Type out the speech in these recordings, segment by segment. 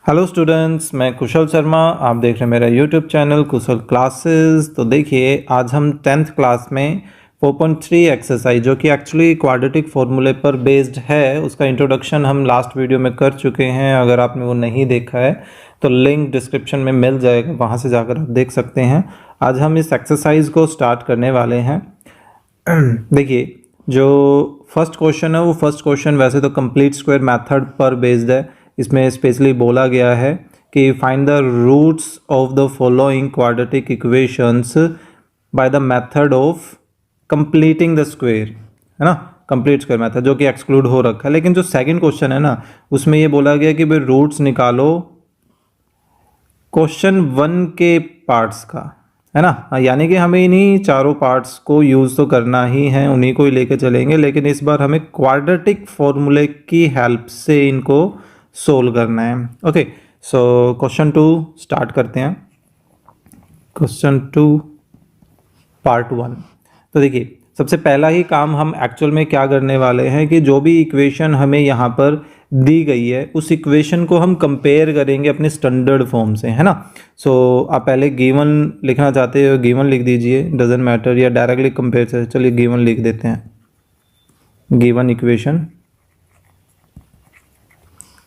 Hello students, मैं कुशल शर्मा। आप देख रहे हैं मेरा यूट्यूब चैनल कुशल क्लासेस। तो देखिए, आज हम 10th क्लास में 4.3 एक्सरसाइज जो कि एक्चुअली क्वाड्रेटिक फॉर्मूले पर बेस्ड है, उसका इंट्रोडक्शन हम लास्ट वीडियो में कर चुके हैं। अगर आपने वो नहीं देखा है तो लिंक डिस्क्रिप्शन में मिल जाएगा, वहाँ से जाकर आप देख सकते हैं। आज हम इस एक्सरसाइज को स्टार्ट करने वाले हैं। देखिए, जो फर्स्ट क्वेश्चन है वो फर्स्ट क्वेश्चन वैसे तो कंप्लीट स्क्वायर मेथड पर बेस्ड है। इसमें स्पेशली बोला गया है कि find the roots of the following quadratic equations by the method of completing the square, है ना, कंप्लीट स्क्वायर मेथड, जो कि एक्सक्लूड हो रखा है। लेकिन जो सेकंड क्वेश्चन है ना, उसमें ये बोला गया कि भाई रूट्स निकालो क्वेश्चन 1 के पार्ट्स का, है ना। यानी कि हमें इन्हीं चारों पार्ट्स को यूज़ तो करना ही है, उन्हीं को ही लेके चलेंगे, लेकिन इस बार हमें क्वाड्रेटिक फॉर्मूले की हेल्प से इनको सोल्व करना है। ओके, सो क्वेश्चन 2 स्टार्ट करते हैं। Question 2 part 1। तो देखिए, सबसे पहला ही काम हम एक्चुअल में क्या करने वाले हैं कि जो भी इक्वेशन हमें यहाँ पर दी गई है उस इक्वेशन को हम कंपेयर करेंगे अपने स्टैंडर्ड फॉर्म से, है ना। सो आप पहले गिवन लिखना चाहते हो, गिवन लिख दीजिए, डजेंट मैटर, या डायरेक्टली कंपेयर से। चलिए गिवन लिख देते हैं। गिवन इक्वेशन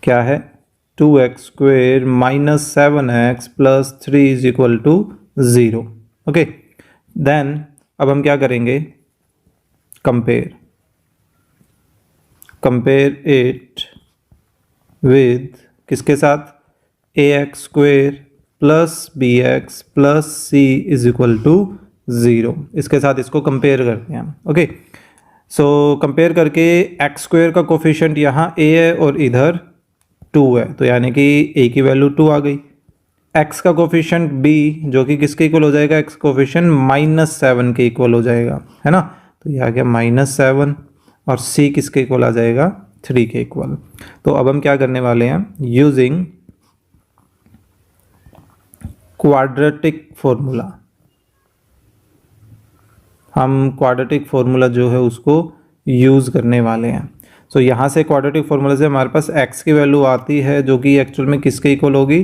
क्या है? 2x square minus 7x plus 3 is equal to 0। Okay, then अब हम क्या करेंगे? कंपेयर इट विद किसके साथ? ax square plus bx plus c is equal to 0। इसके साथ इसको कंपेयर करते हैं। ओके, सो कंपेयर करके x स्क्वेयर का कोफिशिएंट यहाँ a है और इधर 2 है, तो यानी कि a की वैल्यू 2 आ गई। x का कोफिशिएंट b जो कि किसके इक्वल हो जाएगा? x कोफिशिएंट -7 के इक्वल हो जाएगा, है ना। तो ये आ गया -7, और c किसके इक्वल आ जाएगा? 3 के इक्वल। तो अब हम क्या करने वाले हैं? यूजिंग क्वाड्रेटिक फॉर्मूला, हम क्वाड्रेटिक फॉर्मूला जो है उसको यूज़ करने वाले हैं। सो यहाँ से क्वाड्रेटिक फॉर्मूला से हमारे पास x की वैल्यू आती है जो कि एक्चुअल में किसके इक्वल होगी?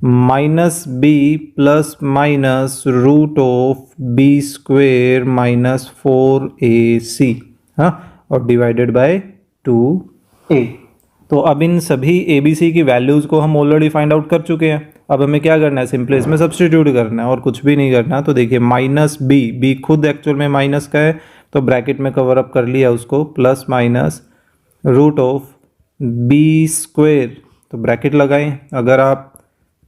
-b plus minus root of b square minus 4ac, हाँ, और डिवाइडेड बाय 2a। तो अब इन सभी abc की वैल्यूज़ को हम ऑलरेडी फाइंड आउट कर चुके हैं। अब हमें क्या करना है? सिंपली इसमें सब्स्टिट्यूट करना है और कुछ भी नहीं करना। तो देखिए, -b खुद एक्चुअल में माइनस का है, तो ब्रैकेट में कवर अप कर लिया उसको, plus minus root of b square, तो ब्रैकेट लगाएं। अगर आप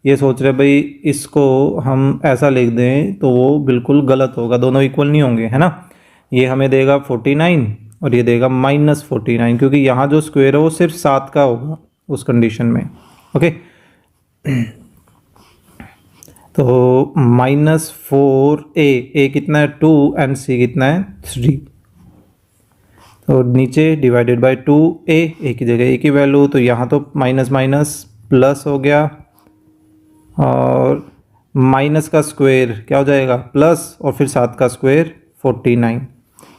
ये सोच रहे भाई इसको हम ऐसा लिख दें तो वो बिल्कुल गलत होगा, दोनों इक्वल नहीं होंगे, है ना। ये हमें देगा 49 और ये देगा -49, क्योंकि यहाँ जो स्क्वेयर है वो सिर्फ 7 का होगा उस कंडीशन में। ओके, तो -4a कितना है? 2, एंड c कितना है? 3। तो नीचे डिवाइडेड बाय 2a, a की जगह a की वैल्यू, तो यहाँ तो माइनस माइनस प्लस हो गया, और माइनस का स्क्वायर क्या हो जाएगा? प्लस, और फिर 7 का स्क्वायर 49,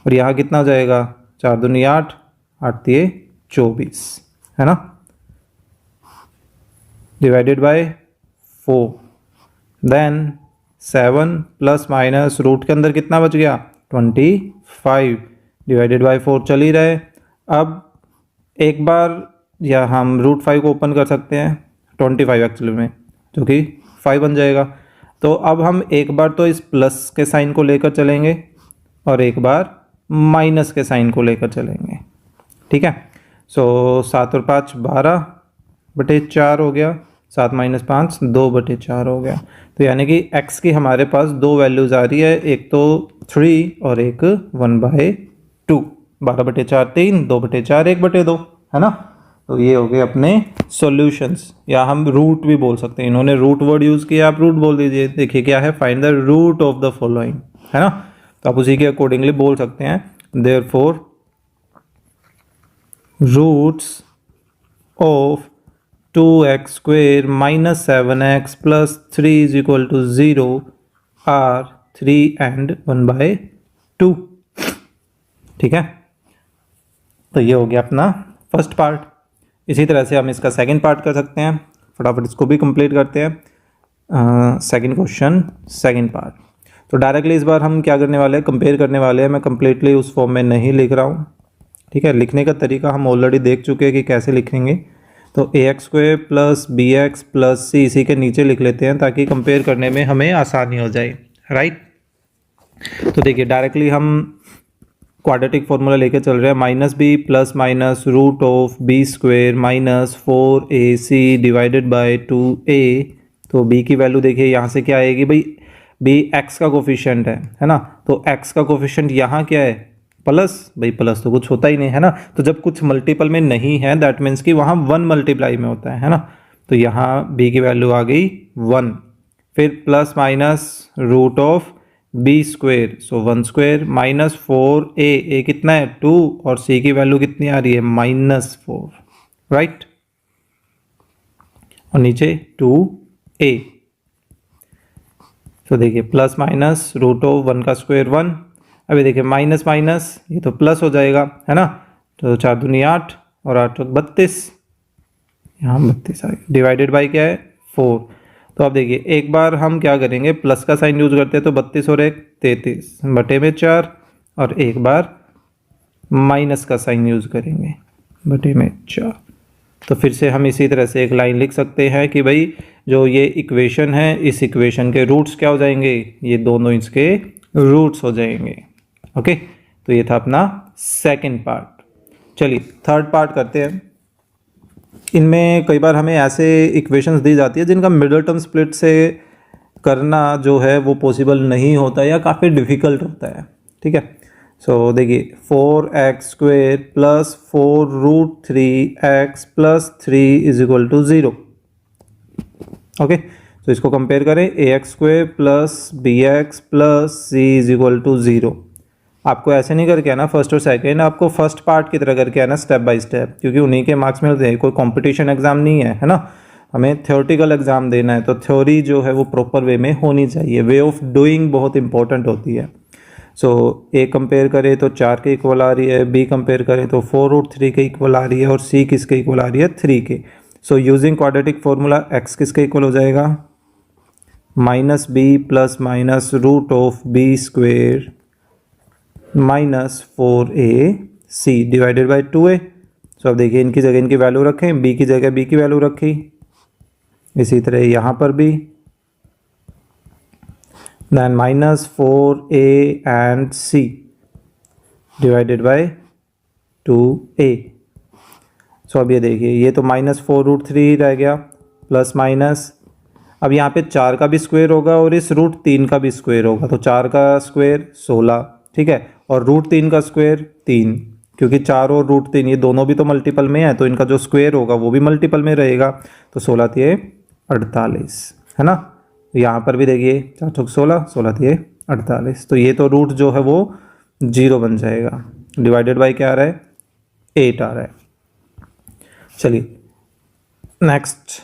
और यहाँ कितना हो जाएगा? 4 दूनी 8, 8 दिए 24, है ना, divided by 4। Then 7 plus minus root के अंदर कितना बच गया? 25, डिवाइडेड बाय 4 चल ही रहे। अब एक बार या हम √5 को ओपन कर सकते हैं, 25 एक्चुअली में, जो कि 5 बन जाएगा। तो अब हम एक बार तो इस प्लस के साइन को लेकर चलेंगे और एक बार माइनस के साइन को लेकर चलेंगे, ठीक है। सो 7 और 5 12/4 हो गया, 7 - 5 2/4 हो गया। तो यानी कि x की हमारे पास दो वैल्यूज़ आ रही है, एक तो 3 और एक 1/2। 12/4 3, 2/4 1/2, है ना। तो ये हो गए अपने सॉल्यूशंस, या हम रूट भी बोल सकते हैं। इन्होंने रूट वर्ड यूज़ किया, आप रूट बोल दीजिए। देखिए क्या है? Find the root of the following, है ना। तो आप उसी के अकॉर्डिंगली बोल सकते हैं। Therefore roots of 2x square minus 7x plus 3 is equal to 0 are 3 and 1/2, ठीक है। तो ये हो गया अपना फर्स्ट पार्ट। इसी तरह से हम इसका सेकंड पार्ट कर सकते हैं। फटाफट इसको भी कंप्लीट करते हैं। Second question second part. तो डायरेक्टली इस बार हम क्या करने वाले हैं, कंपेयर करने वाले हैं। मैं कंप्लीटली उस फॉर्म में नहीं लिख रहा हूँ, ठीक है। लिखने का तरीका हम ऑलरेडी देख चुके हैं कि कैसे लिखेंगे। तो ax² plus bx plus c इसी के नीचे लिख लेते हैं ताकि कंपेयर करने में हमें आसानी हो जाए, राइट। तो देखिए डायरेक्टली हम क्वाड्रेटिक फॉर्मूला लेके चल रहे हैं, minus b plus minus root of b square minus 4ac divided by 2a। तो b की वैल्यू देखिए यहाँ से क्या आएगी भाई, b x का कोफिशिएंट है ना। तो x का कोफिशिएंट यहाँ क्या है, प्लस। भाई प्लस तो कुछ होता ही नहीं है ना, तो जब कुछ मल्टीपल में नहीं है दैट मीन्स कि वहाँ 1 मल्टीप्लाई में होता है ना। तो यहाँ b की वैल्यू आ गई 1, फिर plus minus root of b square, so 1 square minus 4a कितना है 2, और c की वैल्यू कितनी आ रही है -4, राइट। और नीचे 2a। तो देखिए प्लस माइनस रूट ऑफ 1 का स्क्वायर 1, अभी देखिए माइनस माइनस ये तो प्लस हो जाएगा है ना। तो 4 दूनी 8 और 8 32, यहाँ 32 आ गया, डिवाइडेड बाई क्या है 4। तो अब देखिए एक बार हम क्या करेंगे, प्लस का साइन यूज करते हैं तो 32 और 1 33 बटे में 4, और एक बार माइनस का साइन यूज करेंगे बटे में 4। तो फिर से हम इसी तरह से एक लाइन लिख सकते हैं कि भाई जो ये इक्वेशन है इस इक्वेशन के रूट्स क्या हो जाएंगे, ये दोनों इसके रूट्स हो जाएंगे। ओके, तो ये था अपना सेकंड पार्ट। चलिए थर्ड पार्ट करते हैं। इनमें कई बार हमें ऐसे इक्वेशंस दी जाती है जिनका मिडल टर्म स्प्लिट से करना जो है वो पॉसिबल नहीं होता या काफ़ी डिफ़िकल्ट होता है, ठीक है। सो देखिए 4x² plus 4√3x plus 3 is equal to 0। Okay, तो इसको कंपेयर करें, ax² plus bx plus c is equal to 0। आपको ऐसे नहीं करके आना फर्स्ट और सेकंड, आपको फर्स्ट पार्ट की तरह करके आना स्टेप बाय स्टेप, क्योंकि उन्हीं के मार्क्स मिलते हैं। कोई कंपटीशन एग्जाम नहीं है ना, हमें थ्योरेटिकल एग्जाम देना है, तो थ्योरी जो है वो प्रॉपर वे में होनी चाहिए। वे ऑफ डूइंग बहुत इंपॉर्टेंट होती है। सो ए कंपेयर करें तो 4 के इक्वल आ रही है, बी कंपेयर करें तो 4√3 के इक्वल आ रही है, और सी किसके इक्वल आ रही है 3 के। So using quadratic formula x किसके इक्वल हो जाएगा, minus b plus minus root of b square minus 4ac divided by 2a। So अब देखिए इनकी जगह इनकी वैल्यू रखें, b की जगह b की वैल्यू रखी, इसी तरह यहाँ पर भी, then minus 4a and c divided by 2a। So अब ये देखिए ये तो -4√3 रह गया, प्लस माइनस, अब यहाँ पे 4 का भी स्क्वायर होगा और इस √3 का भी स्क्वायर होगा, तो 4 का स्क्वायर 16, ठीक है, और √3 का स्क्वायर 3, क्योंकि 4 और √3 ये दोनों भी तो मल्टीपल में है, तो इनका जो स्क्वायर होगा वो भी मल्टीपल में रहेगा। तो 16 तिये 48 है ना। यहाँ पर भी देखिए 4 चौक 16, 16 तिये 48, तो ये तो रूट जो है वो 0 बन जाएगा। डिवाइडेड बाई क्या आ रहा है 8 आ रहा है। चलिए नेक्स्ट,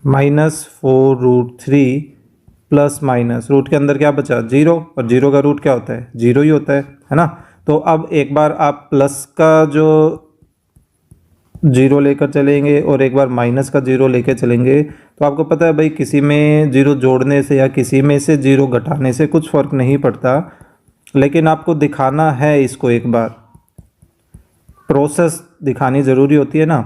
-4√3 प्लस माइनस रूट के अंदर क्या बचा 0, और 0 का रूट क्या होता है 0 ही होता है ना। तो अब एक बार आप प्लस का जो 0 लेकर चलेंगे और एक बार माइनस का 0 लेकर चलेंगे, तो आपको पता है भाई किसी में 0 जोड़ने से या किसी में से 0 घटाने से कुछ फ़र्क नहीं पड़ता, लेकिन आपको दिखाना है इसको, एक बार प्रोसेस दिखानी ज़रूरी होती है ना।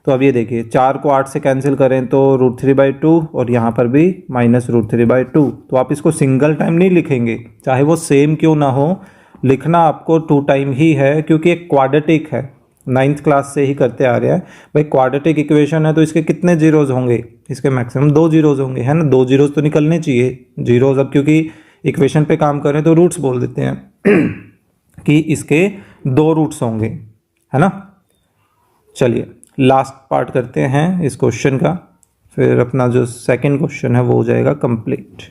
तो अब ये देखिए 4 को 8 से कैंसिल करें तो √3/2, और यहाँ पर भी -√3/2। तो आप इसको सिंगल टाइम नहीं लिखेंगे, चाहे वो सेम क्यों ना हो, लिखना आपको 2 टाइम ही है, क्योंकि एक क्वाड्रेटिक है, 9th क्लास से ही करते आ रहे हैं भाई। क्वाड्रेटिक इक्वेशन है तो इसके कितने जीरोज़ होंगे, इसके मैक्सिमम 2 जीरोज़ होंगे, है ना। 2 जीरोज़ तो निकलने चाहिए, जीरोज़ अब क्योंकि इक्वेशन पे काम करें तो रूट्स बोल देते हैं कि इसके 2 रूट्स होंगे, है ना। चलिए लास्ट पार्ट करते हैं इस क्वेश्चन का, फिर अपना जो सेकंड क्वेश्चन है वो हो जाएगा कंप्लीट।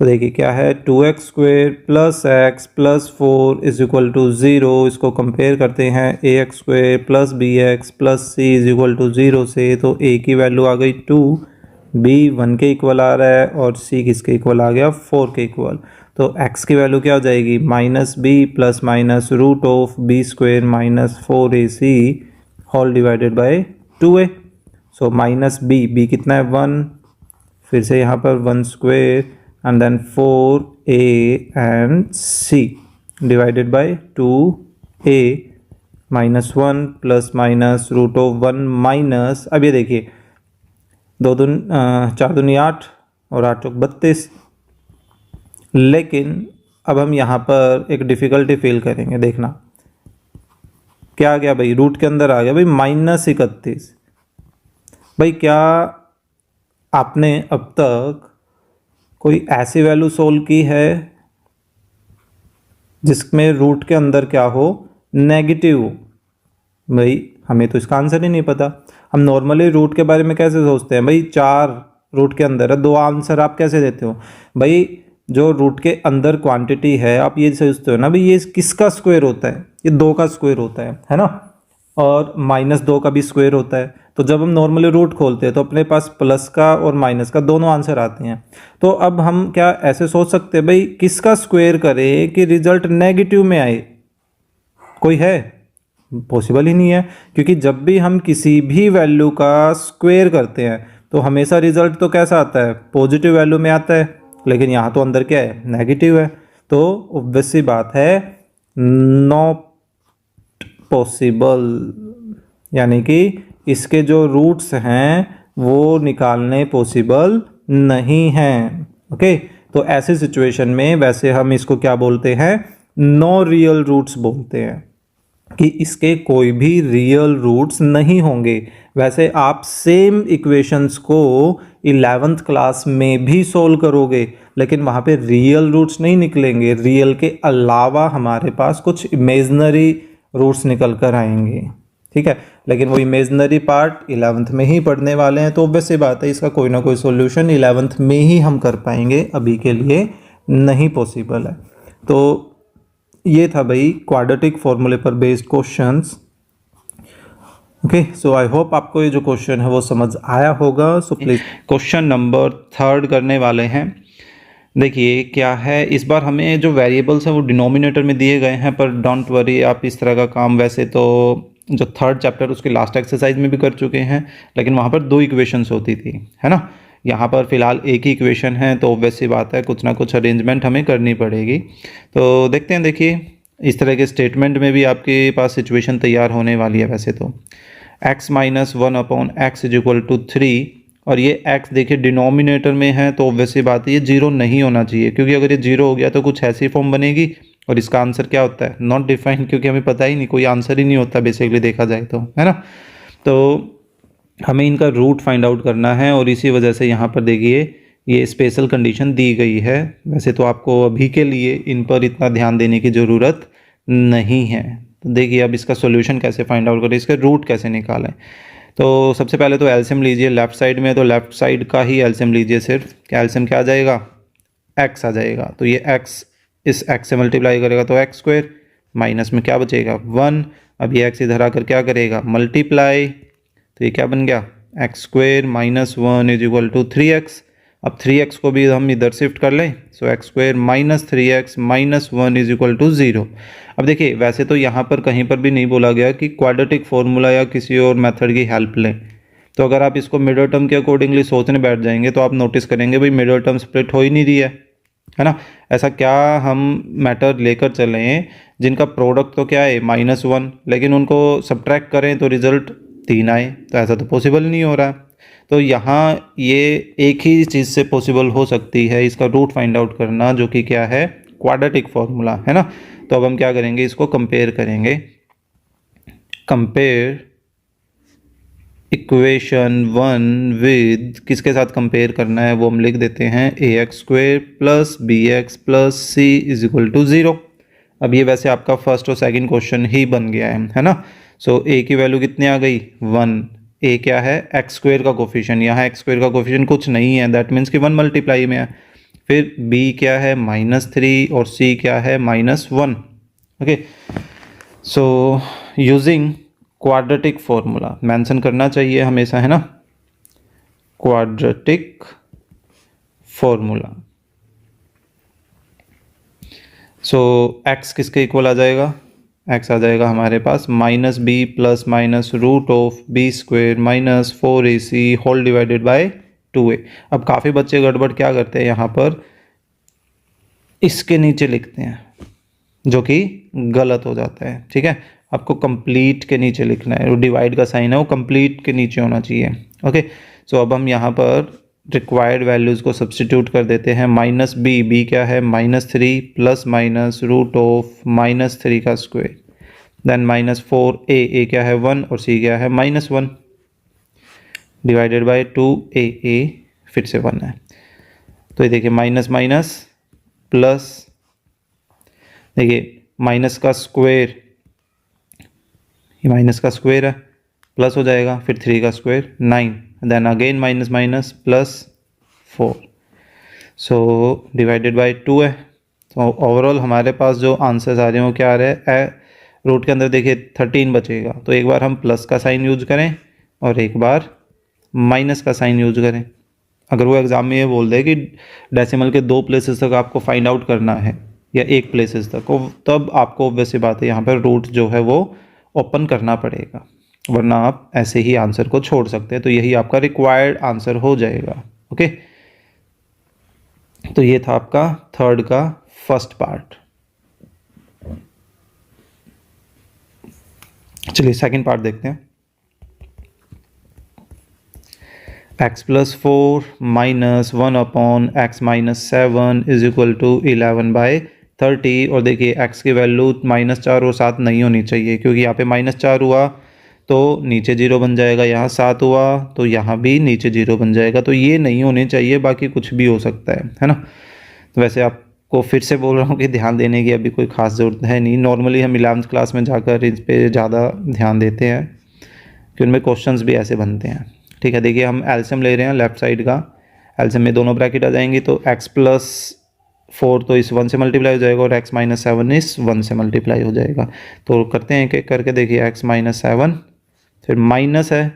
तो देखिए क्या है, 2x² plus x plus 4 is equal to 0। इसको कंपेयर करते हैं ax² plus bx plus c is equal to 0 से। तो a की वैल्यू आ गई 2, b 1 के इक्वल आ रहा है, और c किसके इक्वल आ गया 4 के इक्वल। तो x की वैल्यू क्या हो जाएगी, -b plus minus root of b square minus 4ac whole divided by 2a। So minus b, b कितना है 1, फिर से यहाँ पर 1 square and then 4a and c divided by 2a minus 1 plus minus root of 1 minus, अब ये देखिए 4 दूनी 8 और 8 चौक 32। लेकिन अब हम यहाँ पर एक डिफ़िकल्टी फील करेंगे, देखना क्या आ गया भाई, रूट के अंदर आ गया भाई -31। भाई क्या आपने अब तक कोई ऐसी वैल्यू सोल्व की है जिसमें रूट के अंदर क्या हो, नेगेटिव हो? भाई हमें तो इसका आंसर ही नहीं पता। हम नॉर्मली रूट के बारे में कैसे सोचते हैं, भाई 4 रूट के अंदर है, 2 आंसर आप कैसे देते हो? भाई जो रूट के अंदर क्वांटिटी है आप ये सोचते हो ना भाई ये किसका स्क्वायर होता है, ये 2 का स्क्वायर होता है ना, और -2 का भी स्क्वायर होता है। तो जब हम नॉर्मली रूट खोलते हैं तो अपने पास प्लस का और माइनस का दोनों आंसर आते हैं। तो अब हम क्या ऐसे सोच सकते हैं भाई किसका स्क्वायर करें कि रिजल्ट नेगेटिव में आए? कोई है? पॉसिबल ही नहीं है, क्योंकि जब भी हम किसी भी वैल्यू का स्क्वायर करते हैं तो हमेशा रिजल्ट तो कैसा आता है, पॉजिटिव वैल्यू में आता है। लेकिन यहाँ तो अंदर क्या है, नेगेटिव है। तो ऑब्वियस सी बात है नॉट पॉसिबल, यानी कि इसके जो रूट्स हैं वो निकालने पॉसिबल नहीं हैं। ओके, तो ऐसे सिचुएशन में वैसे हम इसको क्या बोलते हैं, नो रियल रूट्स बोलते हैं, कि इसके कोई भी रियल रूट्स नहीं होंगे। वैसे आप सेम इक्वेशंस को 11th क्लास में भी सोल्व करोगे लेकिन वहाँ पे रियल रूट्स नहीं निकलेंगे, रियल के अलावा हमारे पास कुछ इमेजनरी रूट्स निकल कर आएंगे, ठीक है। लेकिन वो इमेजनरी पार्ट 11th में ही पढ़ने वाले हैं, तो ऑब्वियस सी बात है इसका कोई ना कोई सॉल्यूशन 11th में ही हम कर पाएंगे, अभी के लिए नहीं पॉसिबल है। तो ये था भाई क्वाड्रेटिक फॉर्मूले पर based questions. Okay, so I hope आपको ये जो क्वेश्चन है वो समझ आया होगा। सो प्लीज क्वेश्चन नंबर 3 करने वाले हैं। देखिए क्या है, इस बार हमें जो वेरिएबल्स हैं वो डिनोमिनेटर में दिए गए हैं, पर डोंट वरी, आप इस तरह का काम वैसे तो जो 3rd चैप्टर उसके लास्ट एक्सरसाइज में भी कर चुके हैं, लेकिन वहाँ पर 2 इक्वेशंस होती थी, है ना। यहाँ पर फिलहाल एक ही इक्वेशन है, तो ऑब्वियस सी बात है कुछ ना कुछ अरेंजमेंट हमें करनी पड़ेगी। तो देखते हैं, देखिए इस तरह के स्टेटमेंट में भी आपके पास सिचुएशन तैयार होने वाली है। वैसे तो x minus 1/x is equal to 3, और ये x देखिए डिनोमिनेटर में है, तो ऑब्वियसली बात है ये 0 नहीं होना चाहिए, क्योंकि अगर ये 0 हो गया तो कुछ ऐसी फॉर्म बनेगी और इसका आंसर क्या होता है, नॉट डिफाइंड, क्योंकि हमें पता ही नहीं, कोई आंसर ही नहीं होता बेसिकली देखा जाए तो, है ना। तो हमें इनका रूट फाइंड आउट करना है, और इसी वजह से यहाँ पर देखिए ये स्पेशल कंडीशन दी गई है। वैसे तो आपको अभी के लिए इन पर इतना ध्यान देने की ज़रूरत नहीं है। तो देखिए अब इसका सॉल्यूशन कैसे फाइंड आउट करें, इसका रूट कैसे निकालें। तो सबसे पहले तो एलसीएम लीजिए, लेफ्ट साइड में तो लेफ्ट साइड का ही एलसीएम लीजिए, सिर्फ क्या एलसीएम क्या आ जाएगा, x आ जाएगा। तो ये x इस x से मल्टीप्लाई करेगा तो x स्क्वायर, माइनस में क्या बचेगा 1, अब ये x इधर आकर क्या करेगा मल्टीप्लाई, तो ये क्या बन गया x square minus 1 is equal to 3x। अब 3x को भी हम इधर शिफ्ट कर लें, so x square minus 3x minus 1 is equal to 0। अब देखिए वैसे तो यहाँ पर कहीं पर भी नहीं बोला गया कि क्वाड्रेटिक फॉर्मूला या किसी और मेथड की हेल्प लें। तो अगर आप इसको मिडल टर्म के अकॉर्डिंगली सोचने बैठ जाएंगे तो आप नोटिस करेंगे भाई मिडल टर्म स्प्लिट हो ही नहीं रही है ना। ऐसा क्या हम मैटर लेकर चलें जिनका प्रोडक्ट तो क्या है -1, लेकिन उनको सब्ट्रैक्ट करें तो रिजल्ट 3 आए, तो ऐसा तो पॉसिबल नहीं हो रहा है। तो यहाँ ये एक ही चीज़ से पॉसिबल हो सकती है इसका रूट फाइंड आउट करना, जो कि क्या है क्वाड्रेटिक फॉर्मूला, है ना। तो अब हम क्या करेंगे, इसको कंपेयर करेंगे। कंपेयर इक्वेशन 1 विद, किसके साथ कंपेयर करना है वो हम लिख देते हैं ax square plus bx plus c is equal to 0। अब ये वैसे आपका फर्स्ट और सेकंड क्वेश्चन ही बन गया है ना। सो a की वैल्यू कितनी आ गई 1, a क्या है x स्क्वायर का कोफिशिएंट, यहाँ x स्क्वायर का कोफिशिएंट कुछ नहीं है, दैट मीन्स कि 1 मल्टीप्लाई में है। फिर b क्या है -3 और c क्या है -1। Okay, so using quadratic formula mention करना चाहिए हमेशा, है ना, क्वाड्रेटिक फॉर्मूला। सो x किसके इक्वल आ जाएगा एक्स आ जाएगा हमारे पास minus b plus minus root of b square minus 4ac whole divided by 2a। अब काफ़ी बच्चे गड़बड़ क्या करते हैं यहाँ पर, इसके नीचे लिखते हैं, जो कि गलत हो जाता है। ठीक है, आपको कंप्लीट के नीचे लिखना है, वो डिवाइड का साइन है वो कंप्लीट के नीचे होना चाहिए। ओके, सो अब हम यहाँ पर रिक्वायर्ड वैल्यूज़ को सब्सटीट्यूट कर देते हैं। माइनस बी, बी क्या है -3 प्लस माइनस रूट ऑफ -3 का स्क्वायर, देन -4 ए क्या है 1 और सी क्या है -1 डिवाइडेड बाय 2a, फिर से 1 है। तो ये देखिए माइनस माइनस प्लस, देखिए माइनस का स्क्वायर, ये माइनस का स्क्वायर है, प्लस हो जाएगा, फिर 3 का square 9, then again minus minus plus 4, so divided by 2 है। तो ओवरऑल हमारे पास जो आंसर्स आ रहे हैं वो क्या आ रहा है, रूट के अंदर देखिए 13 बचेगा, तो एक बार हम प्लस का साइन यूज करें और एक बार माइनस का साइन यूज करें। अगर वो एग्ज़ाम में ये बोल दे कि डेसिमल के 2 प्लेसेस तक आपको फाइंड आउट करना है या 1 प्लेसेस तक, तब आपको वैसी बात है यहाँ पर रूट जो है वो ओपन करना पड़ेगा, वरना आप ऐसे ही आंसर को छोड़ सकते हैं। तो यही आपका रिक्वायर्ड आंसर हो जाएगा। ओके, तो ये था आपका थर्ड का फर्स्ट पार्ट। चलिए सेकंड पार्ट देखते हैं। x plus 4 minus 1 upon x minus 7 is equal to 11/30। और देखिए x की वैल्यू -4 और 7 नहीं होनी चाहिए, क्योंकि यहाँ पे -4 हुआ तो नीचे 0 बन जाएगा, यहाँ 7 हुआ तो यहाँ भी नीचे 0 बन जाएगा, तो ये नहीं होने चाहिए, बाकी कुछ भी हो सकता है ना। तो वैसे आपको फिर से बोल रहा हूँ कि ध्यान देने की अभी कोई ख़ास ज़रूरत है नहीं। नॉर्मली हम 11th क्लास में जाकर इस पर ज़्यादा ध्यान देते हैं कि उनमें क्वेश्चंस भी ऐसे बनते हैं। ठीक है, देखिए हम एलसीएम ले रहे हैं लेफ्ट साइड का, एलसीएम में दोनों ब्रैकेट आ जाएंगी, तो x प्लस 4 तो इस 1 से मल्टीप्लाई हो जाएगा और x माइनस 7 इस 1 से मल्टीप्लाई हो जाएगा। तो करते हैं एक करके, देखिए x माइनस 7, फिर माइनस है,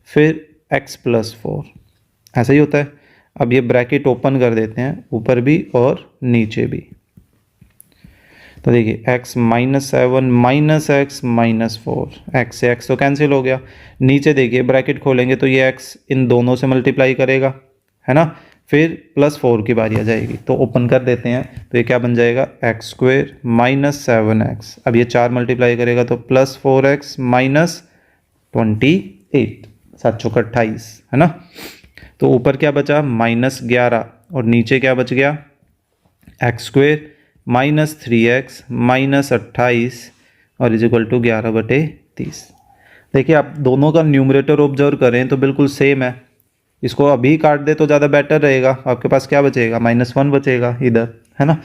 फिर x प्लस 4, ऐसा ही होता है। अब ये ब्रैकेट ओपन कर देते हैं, ऊपर भी और नीचे भी। तो देखिए x minus 7 minus x minus 4, x से x तो कैंसिल हो गया। नीचे देखिए ब्रैकेट खोलेंगे तो ये x इन दोनों से मल्टीप्लाई करेगा, है ना, फिर +4 की बारी आ जाएगी, तो ओपन कर देते हैं, तो ये क्या बन जाएगा एक्स स्क्वेयर माइनस 7x। अब ये 4 मल्टीप्लाई करेगा तो +4x माइनस 28, 7 चौका 28, है ना। तो ऊपर क्या बचा -11 और नीचे क्या बच गया x square minus 3x minus 28 और इज इक्वल टू 11/30। देखिए आप दोनों का न्यूमरेटर ऑब्जर्व करें तो बिल्कुल सेम है, इसको अभी काट दे तो ज़्यादा बेटर रहेगा। आपके पास क्या बचेगा -1 बचेगा इधर, है ना,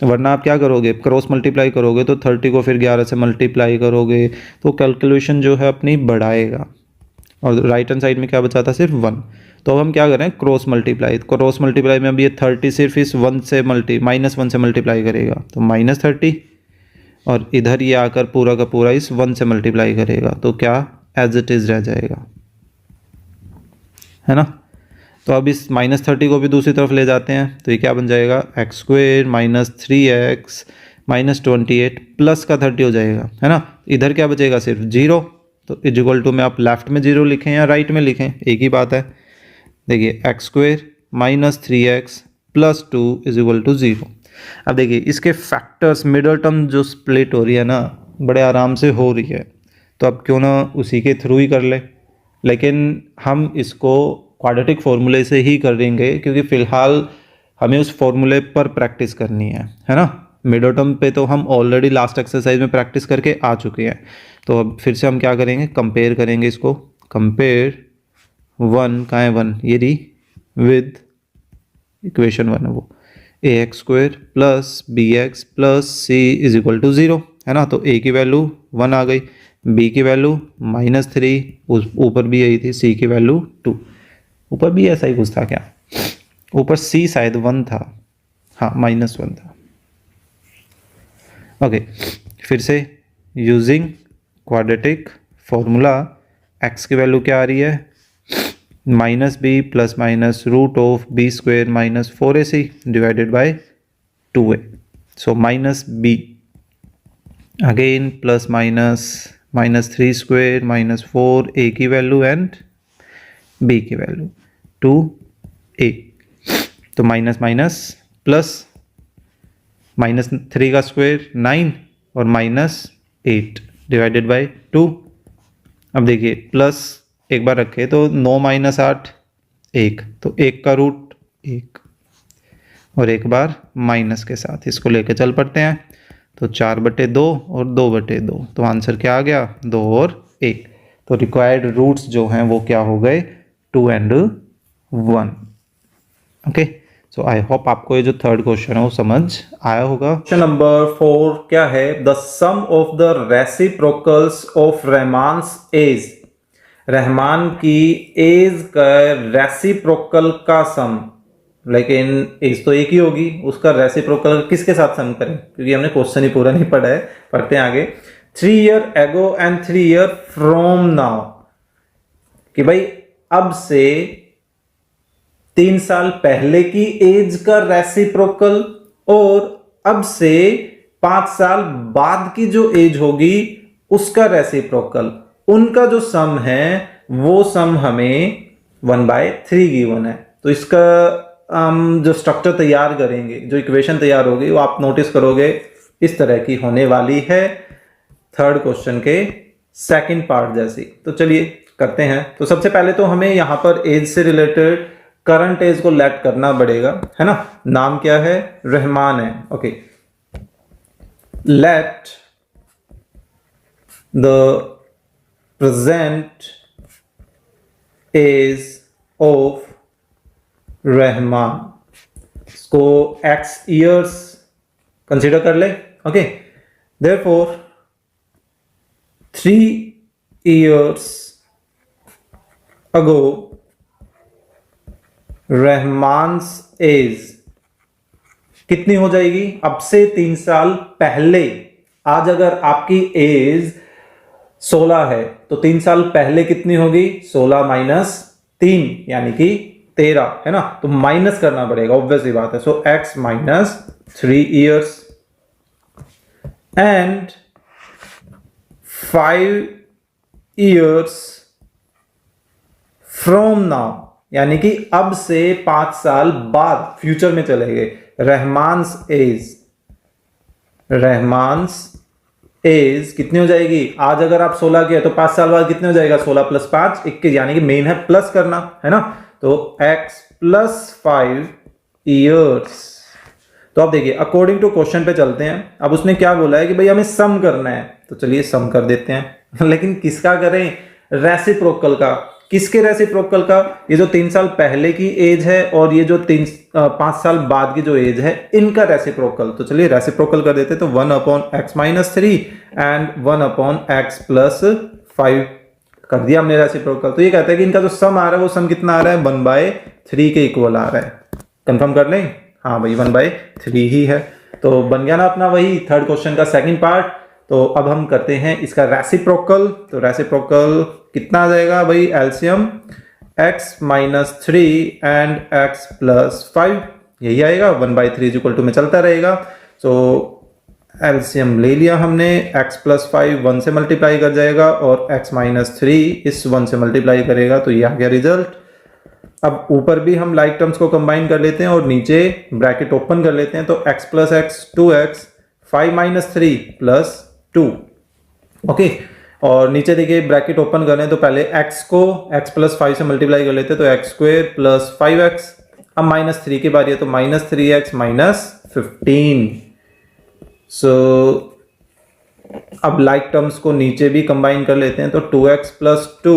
वरना आप क्या करोगे क्रॉस मल्टीप्लाई करोगे तो 30 को फिर 11 से मल्टीप्लाई करोगे तो कैलकुलेशन जो है अपनी बढ़ाएगा, और राइट हैंड साइड में क्या बचा था सिर्फ 1। तो अब हम क्या करें क्रॉस मल्टीप्लाई, क्रॉस मल्टीप्लाई में अब ये 30 सिर्फ इस 1 से -1 से मल्टीप्लाई करेगा तो -30, और इधर ये आकर पूरा का पूरा इस 1 से मल्टीप्लाई करेगा तो क्या एज इट इज़ रह जाएगा, है ना। तो अब इस -30 को भी दूसरी तरफ ले जाते हैं तो ये क्या बन जाएगा x square minus 3x minus 28 plus का 30 हो जाएगा, है ना। इधर क्या बचेगा सिर्फ 0, तो इक्वल टू में आप लेफ्ट में 0 लिखें या राइट में लिखें एक ही बात है। देखिए x square minus 3x plus 2 is equal to 0। अब देखिए इसके फैक्टर्स मिडल टर्म जो स्प्लिट हो रही है ना बड़े आराम से हो रही है, तो अब क्यों ना उसी के थ्रू ही कर ले, लेकिन हम इसको क्वाड्रेटिक फॉर्मूले से ही करेंगे क्योंकि फ़िलहाल हमें उस फॉर्मूले पर प्रैक्टिस करनी है ना। मिडल टर्म पे तो हम ऑलरेडी लास्ट एक्सरसाइज में प्रैक्टिस करके आ चुके हैं, तो अब फिर से हम क्या करेंगे कंपेयर करेंगे इसको। कंपेयर 1 कहाँ है 1 ये रही विद इक्वेशन 1 है वो ax square plus bx plus c is equal to 0, है ना। तो a की वैल्यू 1 आ गई, b की वैल्यू -3, उस ऊपर भी यही थी, c की वैल्यू 2, ऊपर भी ऐसा ही कुछ था क्या, ऊपर c शायद 1 था, हाँ -1 था। ओके, फिर से यूजिंग क्वाड्रेटिक फॉर्मूला x की वैल्यू क्या आ रही है -b plus minus root of b square minus 4ac divided by 2a। So -b again plus minus 3 square -4 a की वैल्यू एंड बी की वैल्यू 2 ए। तो माइनस माइनस प्लस -3 का square 9 और -8 डिवाइडेड बाय 2। अब देखिए प्लस एक बार रखे तो 9 - 8 1, तो 1 का रूट 1 और एक बार माइनस के साथ इसको लेके चल पड़ते हैं। तो 4/2 और 2/2, तो आंसर क्या आ गया 2 और 1। तो रिक्वायर्ड रूट्स जो हैं वो क्या हो गए 2 and 1। Okay, so I hope आपको ये जो थर्ड क्वेश्चन है वो समझ आया होगा। क्वेश्चन नंबर 4 क्या है, the sum of the reciprocals of Rahman's age, Rahman की एज का रेसिप्रोकल का सम, लेकिन एज तो एक ही होगी, उसका रेसिप्रोकल किसके साथ सम करें, क्योंकि हमने क्वेश्चन ही पूरा नहीं पढ़ा है, पढ़ते हैं आगे। 3 year ago and 3 year from now, कि भाई अब से 3 साल पहले की एज का रेसिप्रोकल और अब से 5 साल बाद की जो एज होगी उसका रेसिप्रोकल, उनका जो सम है वो सम हमें 1/3 गिवन है। तो इसका जो स्ट्रक्चर तैयार करेंगे, जो इक्वेशन तैयार होगी वो आप नोटिस करोगे इस तरह की होने वाली है, थर्ड क्वेश्चन के सेकंड पार्ट जैसी। तो चलिए करते हैं। तो सबसे पहले तो हमें यहां पर एज से रिलेटेड करंट एज को लेट करना पड़ेगा, है ना। नाम क्या है, रहमान है। Okay, let the present age of Rahman, इसको x ईयर्स कंसीडर कर ले। Okay, therefore 3 years ago Rahman's age कितनी हो जाएगी, अब से 3 साल पहले। आज अगर आपकी एज 16 है तो 3 साल पहले कितनी होगी, 16 - 3 यानी कि 13, है ना। तो माइनस करना पड़ेगा, ऑब्वियसली बात है। सो x - 3 years and 5 years from now, यानी कि अब से 5 साल बाद, फ्यूचर में चले गए। रहमान्स एज कितनी हो जाएगी, आज अगर आप 16 के तो 5 साल बाद कितने हो जाएगा, 16 + 5 21, यानी कि मेन है प्लस करना, है ना। तो x + 5 ईयर्स। तो अब देखिए अकॉर्डिंग टू क्वेश्चन पे चलते हैं। अब उसने क्या बोला है कि भाई हमें सम करना है, तो चलिए सम कर देते हैं। लेकिन किसका करें, रेसिप्रोकल का। किसके रेसिप्रोकल का, ये जो 3 साल पहले की एज है और ये जो 5 साल बाद की जो एज है, इनका रेसिप्रोकल। तो चलिए रेसिप्रोकल कर देते हैं। तो 1/x - 3 एंड 1/x + 5 कर दिया हमने रेसिप्रोकल। तो ये कहता है कि इनका जो सम आ रहा है वो सम कितना आ रहा है, 1/3 के इक्वल आ रहा है। कंफर्म कर लें, हाँ भाई 1/3 ही है। तो बन गया ना अपना वही थर्ड क्वेश्चन का सेकंड पार्ट। तो अब हम करते हैं इसका रेसिप्रोकल। तो रेसिप्रोकल कितना आ जाएगा भाई, एलसीएम x - 3 एंड x + 5, यही आएगा। 1/3 = में चलता रहेगा। सो एलसीएम ले लिया हमने, x + 5 1 से मल्टीप्लाई कर जाएगा और x - 3 इस 1 से मल्टीप्लाई करेगा, तो ये आ गया रिजल्ट। अब ऊपर भी हम लाइक टर्म्स को कंबाइन कर लेते हैं और नीचे ब्रैकेट ओपन कर लेते हैं। तो x + x 2x, 5 - 3 + 2। ओके, और नीचे देखिए ब्रैकेट ओपन करें तो पहले x को x + 5 से मल्टीप्लाई कर लेते हैं, तो x² + 5x। अब -3 की बारी है, तो -3x - 15। सो अब लाइक टर्म्स को नीचे भी कंबाइन कर लेते हैं। तो 2x + 2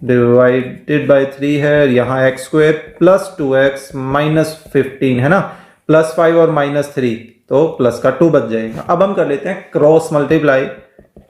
डिवाइडेड बाय 3 है, यहाँ x² + 2x - 15, है ना। +5 और -3, तो प्लस का 2 बच जाएगा। अब हम कर लेते हैं क्रॉस मल्टीप्लाई।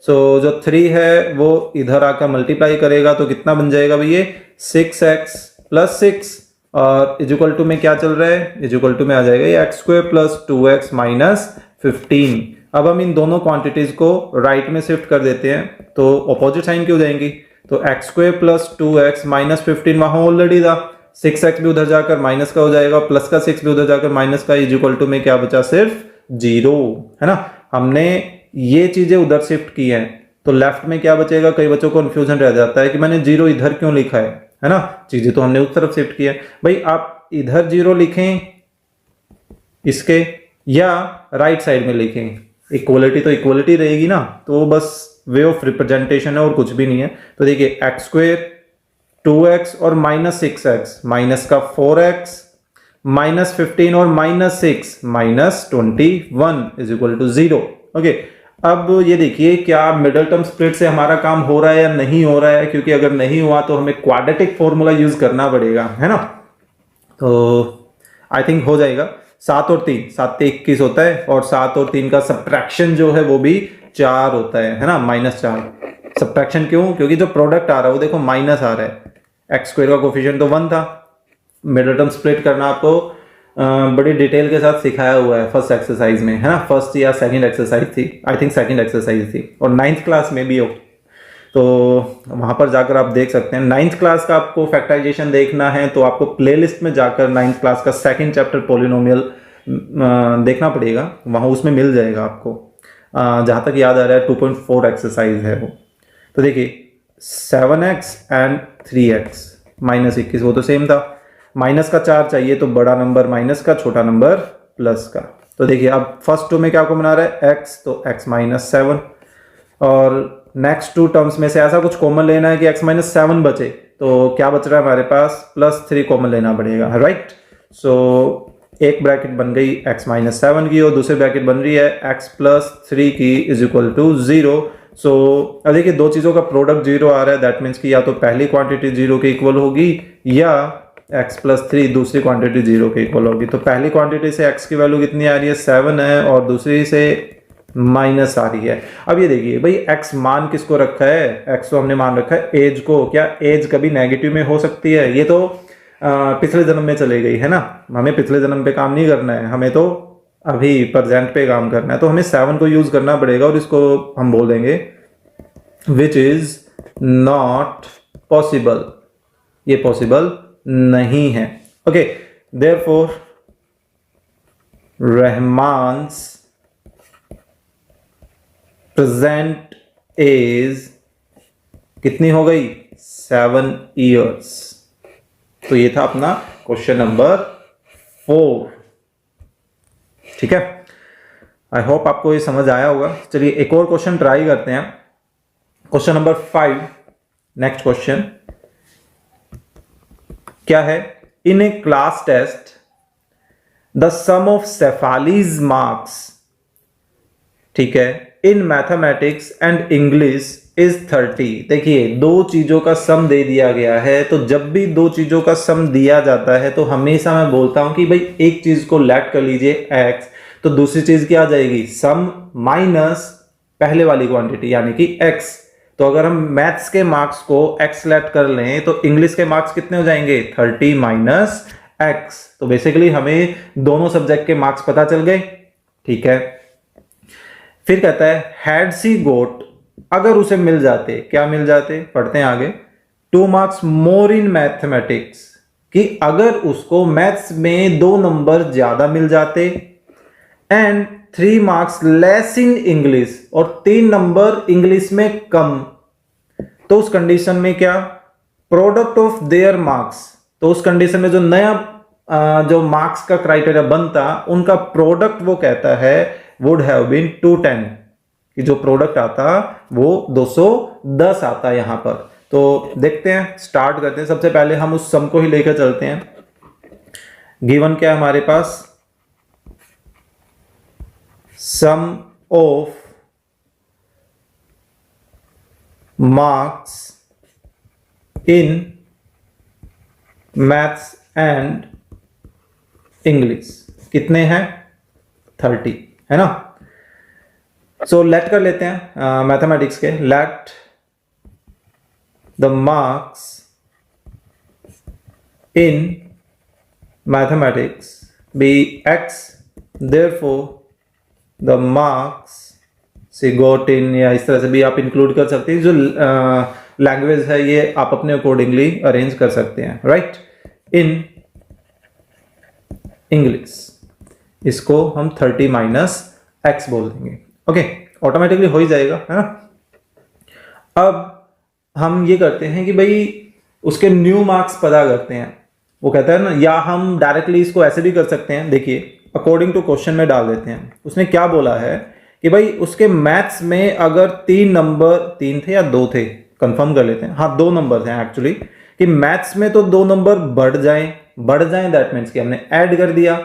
सो जो 3 है वो इधर आकर मल्टीप्लाई करेगा, तो कितना बन जाएगा भैया, 6x + 6 और इक्वल टू में क्या चल रहा है, इक्वल टू में आ जाएगा ये x² + 2x - 15। अब हम इन दोनों क्वांटिटीज को राइट में शिफ्ट कर देते हैं, तो ऑपोजिट साइन क्यों जाएंगी। तो x² + 2x - 15 वहां ऑलरेडी था, 6x भी उधर जाकर माइनस का हो जाएगा, प्लस का 6 भी उधर जाकर माइनस का, इक्वल टू में क्या बचा, सिर्फ 0, है ना। हमने ये चीजें उधर शिफ्ट की हैं तो लेफ्ट में क्या बचेगा। कई बच्चों को कंफ्यूजन रह जाता है कि मैंने 0 इधर क्यों लिखा है ना, चीजें तो हमने उस तरफ शिफ्ट की है। भाई आप इधर 0 लिखें इसके या राइट साइड में लिखें, इक्वलिटी तो इक्वलिटी रहेगी ना, तो बस वे ऑफ रिप्रेजेंटेशन है और कुछ भी नहीं है। तो देखिए x² 2x और -6x, माइनस का 4x -15 और -6 -21 इज इक्वल टू 0। ओके, अब ये देखिए क्या मिडल टर्म स्प्लिट से हमारा काम हो रहा है या नहीं हो रहा है, क्योंकि अगर नहीं हुआ तो हमें क्वाड्रेटिक फॉर्मूला यूज करना पड़ेगा, है ना। तो आई थिंक हो जाएगा। 7 और 3, 7 से 21 होता है और 7 और 3 का सब्ट्रैक्शन जो है वो भी 4 होता है ना, -4। सब्ट्रैक्शन क्यों, क्योंकि जो प्रोडक्ट आ रहा है वो देखो माइनस आ रहा है। x² का कोफिशिएंट तो 1 था। मिडल टर्म स्प्लिट करना आपको बड़ी डिटेल के साथ सिखाया हुआ है फर्स्ट एक्सरसाइज में, है ना। फर्स्ट या सेकंड एक्सरसाइज थी, आई थिंक सेकंड एक्सरसाइज थी, और 9th क्लास में भी हो तो वहां पर जाकर आप देख सकते हैं। 9th क्लास का आपको फैक्टराइजेशन देखना है तो आपको प्लेलिस्ट में जाकर 9th क्लास का सेकंड चैप्टर पॉलिनोमियल देखना पड़ेगा, वहां उसमें मिल जाएगा आपको। जहां तक याद आ रहा है 2.4 एक्सरसाइज है वो। तो देखिए 7x एंड 3x -21 वो तो सेम था। माइनस का 4 चाहिए तो बड़ा नंबर माइनस का, छोटा नंबर प्लस का। तो देखिए अब फर्स्ट 2 में क्या आपको बना रहा है x, तो x -7, और नेक्स्ट 2 टर्म्स में से ऐसा कुछ कॉमन लेना है कि x -7 बचे, तो क्या बच रहा है हमारे पास +3 कॉमन लेना पड़ेगा, राइट। सो एक ब्रैकेट बन गई x -7 की और दूसरी ब्रैकेट बन रही है x +3 की इज इक्वल टू 0। सो अब देखिए दो चीजों का प्रोडक्ट 0 आ रहा है, दैट मीन्स कि या तो पहली क्वांटिटी 0 के इक्वल होगी या x +3 दूसरी क्वांटिटी 0 के इक्वल होगी। तो पहली क्वांटिटी से x की वैल्यू कितनी आ रही है 7 है और दूसरी से माइनस आ रही है। अब ये देखिए भाई x मान किसको रखा है, x तो हमने मान रखा है एज को। क्या एज कभी नेगेटिव में हो सकती है? ये तो पिछले जन्म में चले गई है ना, हमें पिछले जन्म पे काम नहीं करना है, हमें तो अभी प्रेजेंट पे काम करना है। तो हमें 7 को यूज करना पड़ेगा और इसको हम बोल देंगे विच इज नॉट पॉसिबल, ये पॉसिबल नहीं है। ओके, देयरफॉर रहमान्स प्रेजेंट एज कितनी हो गई 7 ईयर्स। तो ये था अपना क्वेश्चन नंबर 4। ठीक है, आई होप आपको ये समझ आया होगा। चलिए एक और क्वेश्चन ट्राई करते हैं, क्वेश्चन नंबर 5। नेक्स्ट क्वेश्चन क्या है, in a class test the sum of Shefali's marks, ठीक है, in mathematics and English is 30। देखिए दो चीजों का सम दे दिया गया है, तो जब भी दो चीजों का सम दिया जाता है तो हमेशा मैं बोलता हूं कि भाई एक चीज को लेट कर लीजिए x, तो दूसरी चीज क्या आ जाएगी सम माइनस पहले वाली क्वांटिटी यानी कि x। तो अगर हम मैथ्स के मार्क्स को x लेट कर लें तो इंग्लिश के मार्क्स कितने हो जाएंगे 30 माइनस x। तो बेसिकली हमें दोनों सब्जेक्ट के मार्क्स पता चल गए। ठीक है, फिर कहता है हैड सी गोट, अगर उसे मिल जाते, क्या मिल जाते, पढ़ते हैं आगे, 2 मार्क्स मोर इन मैथमेटिक्स, कि अगर उसको मैथ्स में 2 नंबर ज्यादा मिल जाते, and 3 marks less in English, और 3 नंबर इंग्लिश में कम, तो उस कंडीशन में क्या प्रोडक्ट ऑफ देयर मार्क्स, तो उस कंडीशन में जो नया जो मार्क्स का क्राइटेरिया बनता उनका प्रोडक्ट वो कहता है वुड हैव बीन 210, कि जो प्रोडक्ट आता वो 210 आता है यहां पर। तो देखते हैं, स्टार्ट करते हैं। सबसे पहले हम उस सम को ही लेकर चलते हैं। गिवन क्या है हमारे पास, sum of marks in maths and English कितने हैं 30, है ना। सो लेट कर लेते हैं मैथमेटिक्स के, let the marks in mathematics be x, therefore the marks से गोट इन, या इस तरह से भी आप इंक्लूड कर सकते हैं। जो लैंग्वेज है ये आप अपने अकॉर्डिंगली अरेंज कर सकते हैं, राइट। इन इंग्लिश इसको हम 30 माइनस x बोल देंगे। ओके, ऑटोमेटिकली हो ही जाएगा, है ना। अब हम ये करते हैं कि भाई उसके न्यू मार्क्स पता करते हैं। वो कहता है ना, या हम डायरेक्टली इसको ऐसे भी कर सकते हैं। देखिए अकॉर्डिंग टू क्वेश्चन में डाल देते हैं। उसने क्या बोला है कि भाई उसके मैथ्स में अगर 3 थे या 2 थे, कंफर्म कर लेते हैं, हाँ 2 नंबर थे एक्चुअली, कि मैथ्स में तो 2 नंबर बढ़ जाएं दैट मीन्स कि हमने ऐड कर दिया,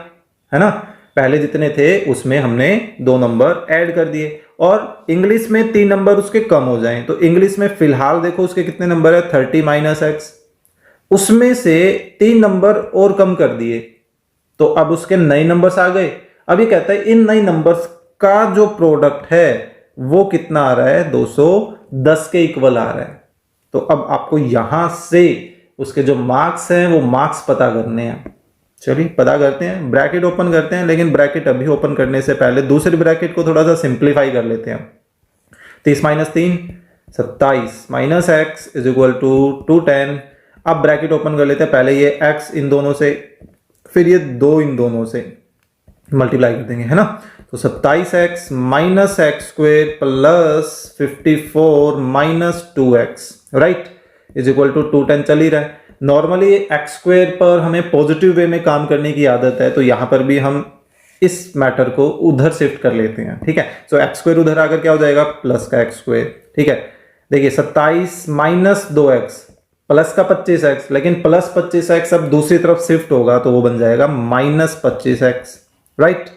है ना। पहले जितने थे उसमें हमने 2 नंबर ऐड कर दिए, और इंग्लिश में 3 नंबर उसके कम हो जाएं। तो इंग्लिश में फिलहाल देखो उसके कितने नंबर है, 30 माइनस एक्स, उसमें से 3 नंबर और कम कर दिए, तो अब उसके नए नंबर्स आ गए। अब ये कहता है इन नए नंबर्स का जो प्रोडक्ट है वो कितना आ रहा है, 210 के इक्वल आ रहा है। तो अब आपको यहां से उसके जो मार्क्स हैं वो मार्क्स पता करने हैं। चलिए पता करते हैं, ब्रैकेट ओपन करते हैं, लेकिन ब्रैकेट अभी ओपन करने से पहले दूसरी ब्रैकेट को थोड़ा सा सिंप्लीफाई कर लेते हैं। 30 minus 3 27 minus x is equal to 210। अब ब्रैकेट ओपन कर लेते हैं, पहले ये x इन दोनों से, फिर ये 2 इन दोनों से मल्टीप्लाई कर देंगे, है ना। तो 27x minus x square plus 54 minus 2x right is equal to 210 चल ही रहा है। नॉर्मली एक्स स्क्वेयर पर हमें पॉजिटिव वे में काम करने की आदत है, तो यहां पर भी हम इस मैटर को उधर शिफ्ट कर लेते हैं, ठीक है। सो एक्स स्क्वेयर उधर आकर क्या हो जाएगा, प्लस का एक्स स्क्वेयर, ठीक है। देखिए 27 माइनस 2x प्लस का 25x, लेकिन प्लस 25x अब दूसरी तरफ शिफ्ट होगा तो वो बन जाएगा माइनस 25x राइट।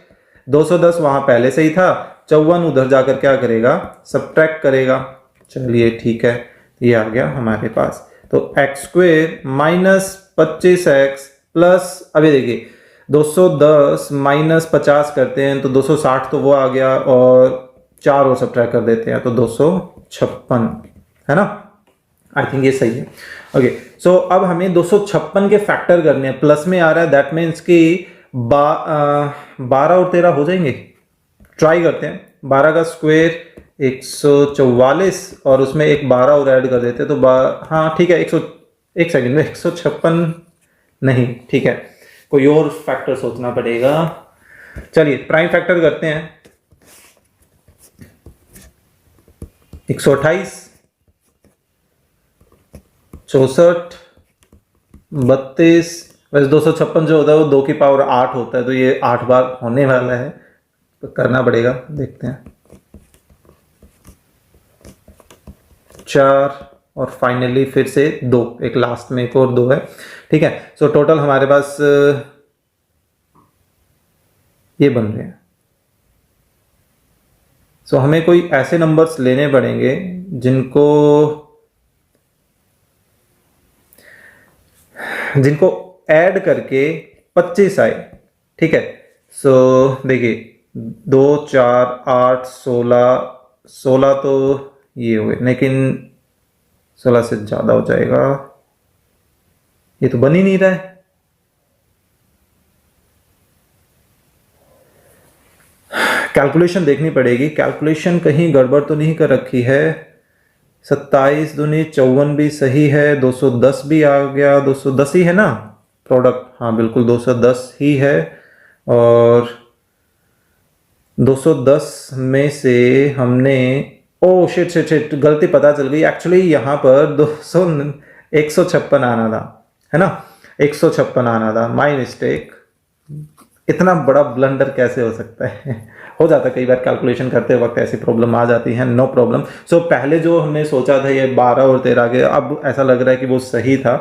210 वहां पहले से ही था, 54 उधर जाकर क्या करेगा, सब्ट्रैक्ट करेगा। चलिए ठीक है, ये आ गया हमारे पास। तो x square minus 25x plus, अभी देखिए 210 माइनस 50 करते हैं तो 260 तो वो आ गया, और 4 और सब्ट्रैक्ट कर देते हैं तो 256, है ना। आई थिंक ये सही है। ओके सो अब हमें 256 के फैक्टर करने हैं, प्लस में आ रहा है, दैट मीन्स कि 12 और 13 हो जाएंगे। ट्राई करते हैं, 12 का स्क्वायर 144 और उसमें एक 12 और ऐड कर देते तो हाँ ठीक है, 1 सेकेंड में 156 नहीं, ठीक है, कोई और फैक्टर सोचना पड़ेगा। चलिए प्राइम फैक्टर करते हैं, 128 64 32, वैसे 256 जो होता है वो 2 की पावर 8 होता है, तो ये 8 बार होने वाला है, तो करना पड़ेगा, देखते हैं। 4 और फाइनली फिर से 2, एक लास्ट में एक और 2 है, ठीक है। सो टोटल हमारे पास ये बन रहे हैं। सो हमें कोई ऐसे नंबर्स लेने पड़ेंगे जिनको ऐड करके 25 आए, ठीक है। सो देखिए 2 4 8 16 तो ये हुए, लेकिन 16 से ज्यादा हो जाएगा, ये तो बन ही नहीं रहा है। कैलकुलेशन देखनी पड़ेगी, कैलकुलेशन कहीं गड़बड़ तो नहीं कर रखी है। 27 दूनी 54 भी सही है, 210 भी आ गया, 210 ही है ना प्रोडक्ट, हाँ बिल्कुल 210 ही है। और 210 में से हमने ओ शिट गलती पता चल गई, एक्चुअली यहाँ पर 156 आना था, है ना, 156 आना था, माय मिस्टेक। इतना बड़ा ब्लंडर कैसे हो सकता है हो जाता है कई बार, कैलकुलेशन करते वक्त ऐसी प्रॉब्लम आ जाती है, नो प्रॉब्लम। सो पहले जो हमने सोचा था ये 12 और 13 के, अब ऐसा लग रहा है कि वो सही था।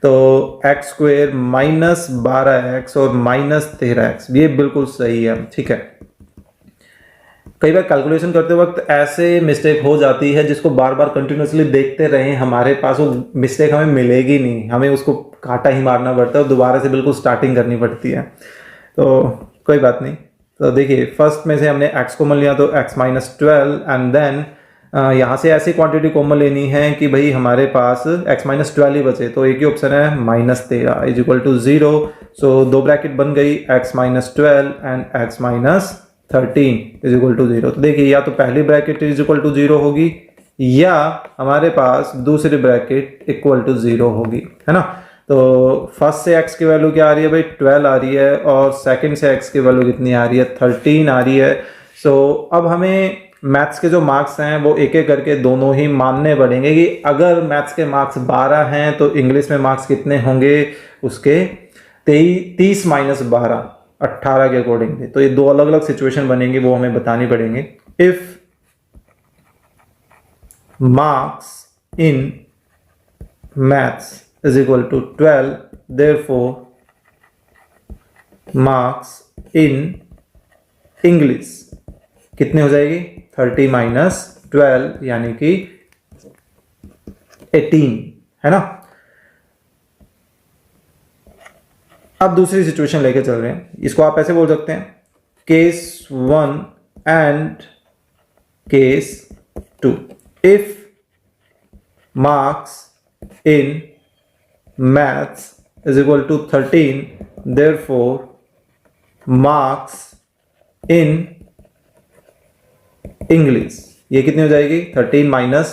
तो एक्स स्क्वेयर माइनस 12x और माइनस 13x, ये बिल्कुल सही है, ठीक है। कई बार कैलकुलेशन करते वक्त ऐसे मिस्टेक हो जाती है जिसको बार बार कंटिन्यूसली देखते रहे हमारे पास वो मिस्टेक हमें मिलेगी नहीं, हमें उसको काटा ही मारना पड़ता है और दोबारा से बिल्कुल स्टार्टिंग करनी पड़ती है, तो कोई बात नहीं। तो देखिए फर्स्ट में से हमने x कॉमन लिया तो x माइनस 12 एंड देन यहाँ से ऐसी क्वांटिटी कॉमन लेनी है कि भाई हमारे पास x माइनस 12 ही बचे, तो एक ही ऑप्शन है minus 13 is equal to 0। So 2 bracket बन गई, x minus 12 and x minus 13 is equal to 0। तो देखिए या तो पहली ब्रैकेट इज इक्वल टू 0 होगी या हमारे पास दूसरी ब्रैकेट इक्वल टू 0 होगी, है ना। तो फर्स्ट से x की वैल्यू क्या आ रही है भाई, 12 आ रही है, और सेकंड से x की वैल्यू कितनी आ रही है, 13 आ रही है। सो अब हमें मैथ्स के जो मार्क्स हैं वो एक एक करके दोनों ही मानने पड़ेंगे कि अगर मैथ्स के मार्क्स 12 हैं तो इंग्लिश में मार्क्स कितने होंगे उसके 30 माइनस 12 18 के अकॉर्डिंग। तो ये दो अलग अलग सिचुएशन बनेंगी, वो हमें बतानी पड़ेंगे। If marks in maths is equal to 12, therefore marks in English कितने हो जाएगी 30 माइनस 12 यानी कि 18, है ना। अब दूसरी सिचुएशन लेके चल रहे हैं, इसको आप ऐसे बोल सकते हैं case 1 and case 2। If marks in maths is equal to 13, therefore marks in English ये कितनी हो जाएगी 30 माइनस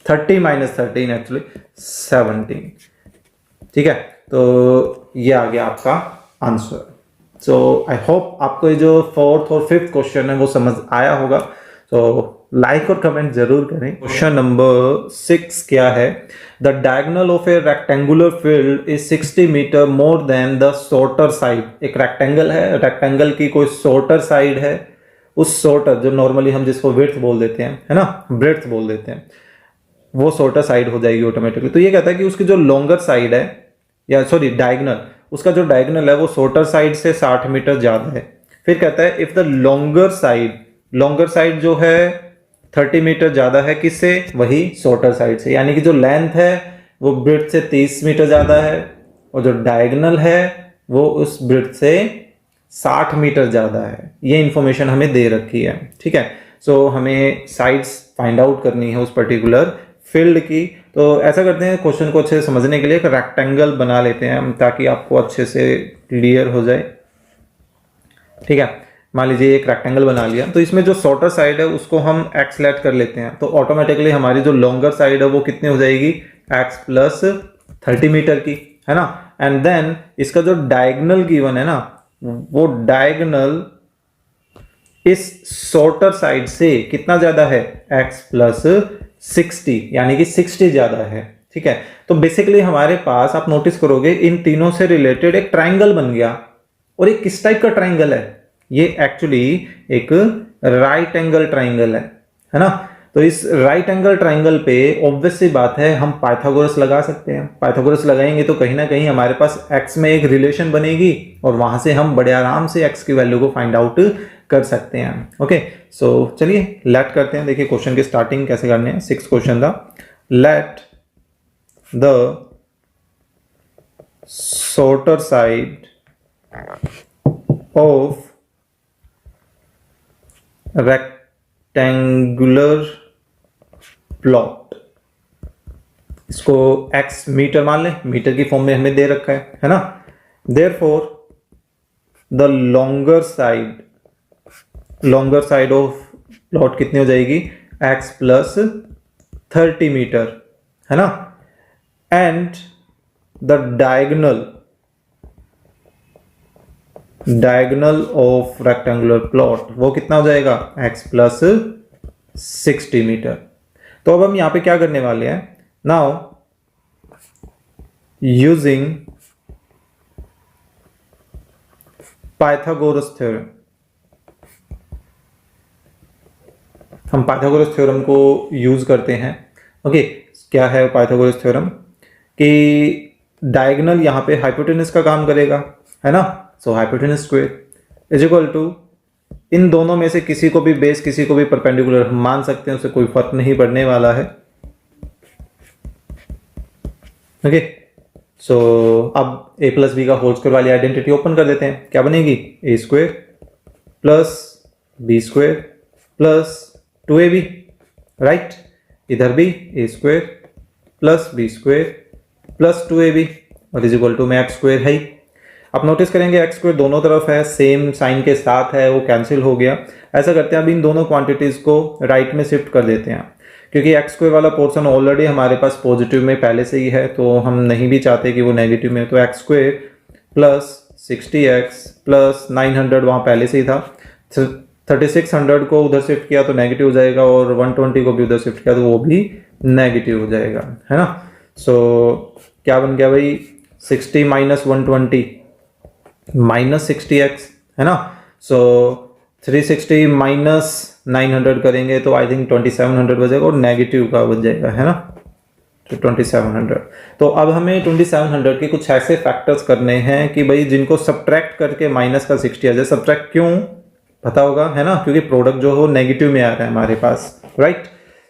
13 एक्चुअली 17। ठीक है, तो ये आ गया आपका आंसर। सो आई होप आपको ये जो 4th और 5th क्वेश्चन है वो समझ आया होगा। तो लाइक और कमेंट जरूर करें। क्वेश्चन नंबर 6 क्या है, the diagonal of a rectangular field is 60 metre more than the shorter side. एक रेक्टेंगल है, रेक्टेंगल की कोई शॉर्टर साइड है, उस शॉर्टर जो नॉर्मली हम जिसको विड्थ बोल देते हैं, है ना, ब्रेड्थ बोल देते हैं, वो शॉर्टर साइड हो जाएगी ऑटोमेटिकली। तो ये कहता है कि उसकी जो लॉन्गर साइड है, या सॉरी डायगोनल, उसका जो डायगोनल है वो शॉर्टर साइड से 60 मीटर ज्यादा है। फिर कहता है इफ द लॉन्गर साइड जो है 30 मीटर ज्यादा है किससे, वही शॉर्टर साइड से, यानी कि जो लेंथ है वो ब्रेड्थ से 30 मीटर ज्यादा है और जो डायगोनल है वो उस ब्रेड्थ से 60 मीटर ज्यादा है। ये इंफॉर्मेशन हमें दे रखी है। ठीक है, सो हमें साइड्स फाइंड आउट करनी है उस पर्टिकुलर फील्ड की। तो ऐसा करते हैं, क्वेश्चन को अच्छे से समझने के लिए एक रेक्टेंगल बना लेते हैं ताकि आपको अच्छे से क्लियर हो जाए। ठीक है, मान लीजिए एक रेक्टेंगल बना लिया, तो इसमें जो शॉर्टर साइड है उसको हम x लेट कर लेते हैं, तो ऑटोमेटिकली हमारी जो लॉन्गर साइड है वो कितनी हो जाएगी x प्लस 30 मीटर की, है ना। एंड देन इसका जो डायगोनल गिवन है ना, वो डायगोनल इस शॉर्टर साइड से कितना ज्यादा है x प्लस 60, यानी कि 60 ज्यादा है। ठीक है, तो बेसिकली हमारे पास आप नोटिस करोगे इन तीनों से रिलेटेड एक ट्राइंगल बन गया। और ये किस टाइप का ट्राइंगल है, ये एक्चुअली एक राइट एंगल ट्राइंगल है ना। तो इस राइट एंगल ट्राइंगल पे ऑब्वियस सी बात है हम पाइथागोरस लगा सकते हैं। पाइथागोरस लगाएंगे तो कहीं ना कहीं हमारे पास x में एक रिलेशन बनेगी और वहां से हम बड़े आराम से x की वैल्यू को फाइंड आउट कर सकते हैं। ओके, सो चलिए लेट करते हैं। देखिए क्वेश्चन की स्टार्टिंग कैसे करने हैं। 6th क्वेश्चन था, let the shorter side of rectangular plot, इसको x मीटर मान लें, मीटर की फॉर्म में हमें दे रखा है ना। Therefore the longer side of plot कितनी हो जाएगी x प्लस 30 मीटर, है ना। And the diagonal of rectangular plot वो कितना हो जाएगा x प्लस 60 मीटर। तो अब हम यहां पे क्या करने वाले हैं, नाउ यूजिंग पाइथागोरस थ्योरम, हम पाइथागोरस थ्योरम को यूज करते हैं। ओके, क्या है पाइथागोरस थ्योरम कि डायगोनल यहां पे हाइपोटेनस का काम करेगा, है ना। So hypotenuse square is equal to, इन दोनों में से किसी को भी बेस किसी को भी परपेंडिकुलर हम मान सकते हैं, उससे कोई फर्क नहीं पड़ने वाला है। ओके, सो अब a प्लस बी का होल स्क्वायर वाली आइडेंटिटी ओपन कर देते हैं। क्या बनेगी, a square plus b square plus 2ab, right. इधर भी a square plus b square plus 2ab और इज इक्वल टू में x स्क्वायर है ही। आप नोटिस करेंगे x स्क्वायर दोनों तरफ है, सेम साइन के साथ है, वो कैंसिल हो गया। ऐसा करते हैं, अब इन दोनों क्वांटिटीज को राइट में शिफ्ट कर देते हैं, क्योंकि x स्क्वायर वाला पोर्शन ऑलरेडी हमारे पास पॉजिटिव में पहले से ही है, तो हम नहीं भी चाहते कि वो नेगेटिव में। तो x square plus 60x plus 900 वहाँ पहले से ही था, 3600 को उधर शिफ्ट किया तो नेगेटिव हो जाएगा, और 120 को भी उधर शिफ्ट किया तो वो भी नेगेटिव हो जाएगा, है ना। सो क्या बन गया भाई, 60 माइनस 120 माइनस 60x, है ना। सो 360 माइनस 900 करेंगे तो आई थिंक 2700 बचेगा, और नेगेटिव का बच जाएगा, है ना, तो 2700। तो अब हमें 2700 के कुछ ऐसे फैक्टर्स करने हैं कि भाई जिनको सब्ट्रैक्ट करके माइनस का 60 आ जाए। सब्ट्रैक्ट क्यों पता होगा, है ना, क्योंकि प्रोडक्ट जो हो नेगेटिव में आ रहा है हमारे पास, राइट।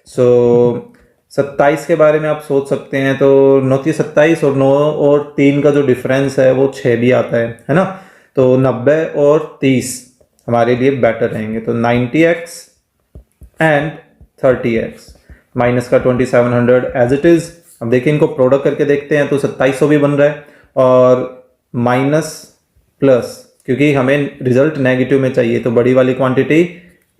सो 27 के बारे में आप सोच सकते हैं, तो 9 27 और 9 और 3 का जो डिफरेंस है वो 6 भी आता है ना। तो 90 और 30 हमारे लिए बेटर रहेंगे, तो 90x एंड 30x माइनस का 2700 एज इट इज। अब देखिए इनको प्रोडक्ट करके देखते हैं, तो 2700 भी बन रहा है और माइनस प्लस, क्योंकि हमें रिजल्ट नेगेटिव में चाहिए तो बड़ी वाली क्वांटिटी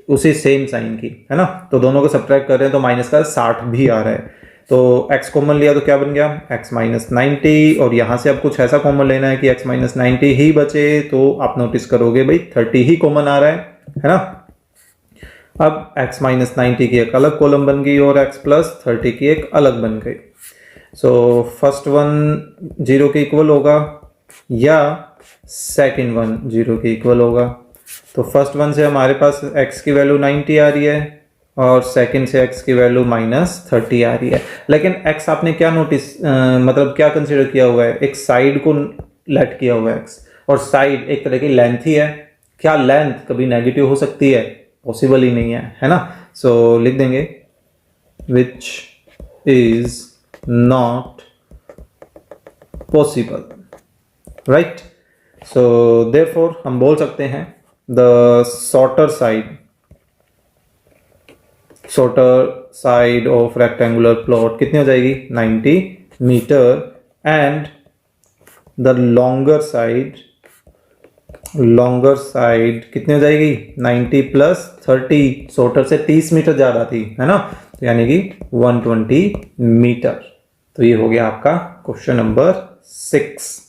उसी सेम साइन की, है ना। तो दोनों को सब्ट्रैक्ट कर रहे हैं तो माइनस का 60 भी आ रहा है। तो x कॉमन लिया तो क्या बन गया, x माइनस 90, और यहाँ से अब कुछ ऐसा कॉमन लेना है कि x माइनस 90 ही बचे, तो आप नोटिस करोगे भाई 30 ही कॉमन आ रहा है ना। अब x माइनस 90 की एक अलग कॉलम बन गई और x प्लस 30 की एक अलग बन गई। सो फर्स्ट वन 0 के इक्वल होगा या सेकेंड वन 0 के इक्वल होगा। तो फर्स्ट वन से हमारे पास x की वैल्यू 90 आ रही है और सेकंड से x की वैल्यू माइनस 30 आ रही है। लेकिन x आपने क्या नोटिस मतलब क्या कंसिडर किया हुआ है, एक साइड को लेट किया हुआ है x, और साइड एक तरह की लेंथ ही है। क्या लेंथ कभी नेगेटिव हो सकती है, पॉसिबल ही नहीं है ना। सो लिख देंगे which is not possible, right. So therefore हम बोल सकते हैं the shorter side of rectangular plot कितनी हो जाएगी, 90 metre, and the longer side कितनी हो जाएगी, 90 प्लस 30, शॉर्टर से 30 मीटर ज्यादा थी, है ना, तो यानी कि 120 मीटर। तो ये हो गया आपका क्वेश्चन नंबर 6।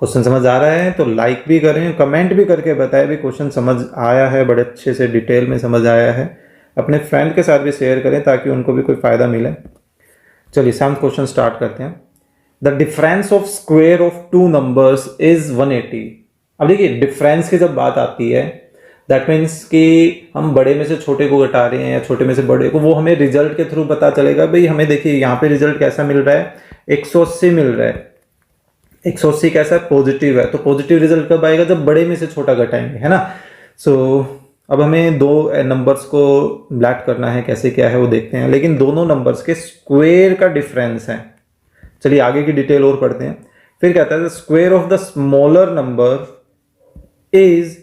क्वेश्चन समझ आ रहा है तो लाइक भी करें, कमेंट भी करके बताएं भी क्वेश्चन समझ आया है, बड़े अच्छे से डिटेल में समझ आया है। अपने फ्रेंड के साथ भी शेयर करें ताकि उनको भी कोई फायदा मिले। चलिए 7th क्वेश्चन स्टार्ट करते हैं। The difference of square of two numbers is 180। अब देखिए डिफरेंस की जब बात आती है दैट मीन्स कि हम बड़े में से छोटे को घटा रहे हैं या छोटे में से बड़े को, वो हमें रिजल्ट के थ्रू पता चलेगा। भाई हमें देखिए यहाँ पे रिजल्ट कैसा मिल रहा है, 180 मिल रहा है। 180 कैसा है, पॉजिटिव है, तो पॉजिटिव रिजल्ट कब आएगा, जब बड़े में से छोटा घटाएंगे, है ना। सो अब हमें दो नंबर्स को ब्लैट करना है, कैसे क्या है वो देखते हैं, लेकिन दोनों नंबर्स के स्क्वायर का डिफरेंस है। चलिए आगे की डिटेल और पढ़ते हैं। फिर कहता है square of the smaller number is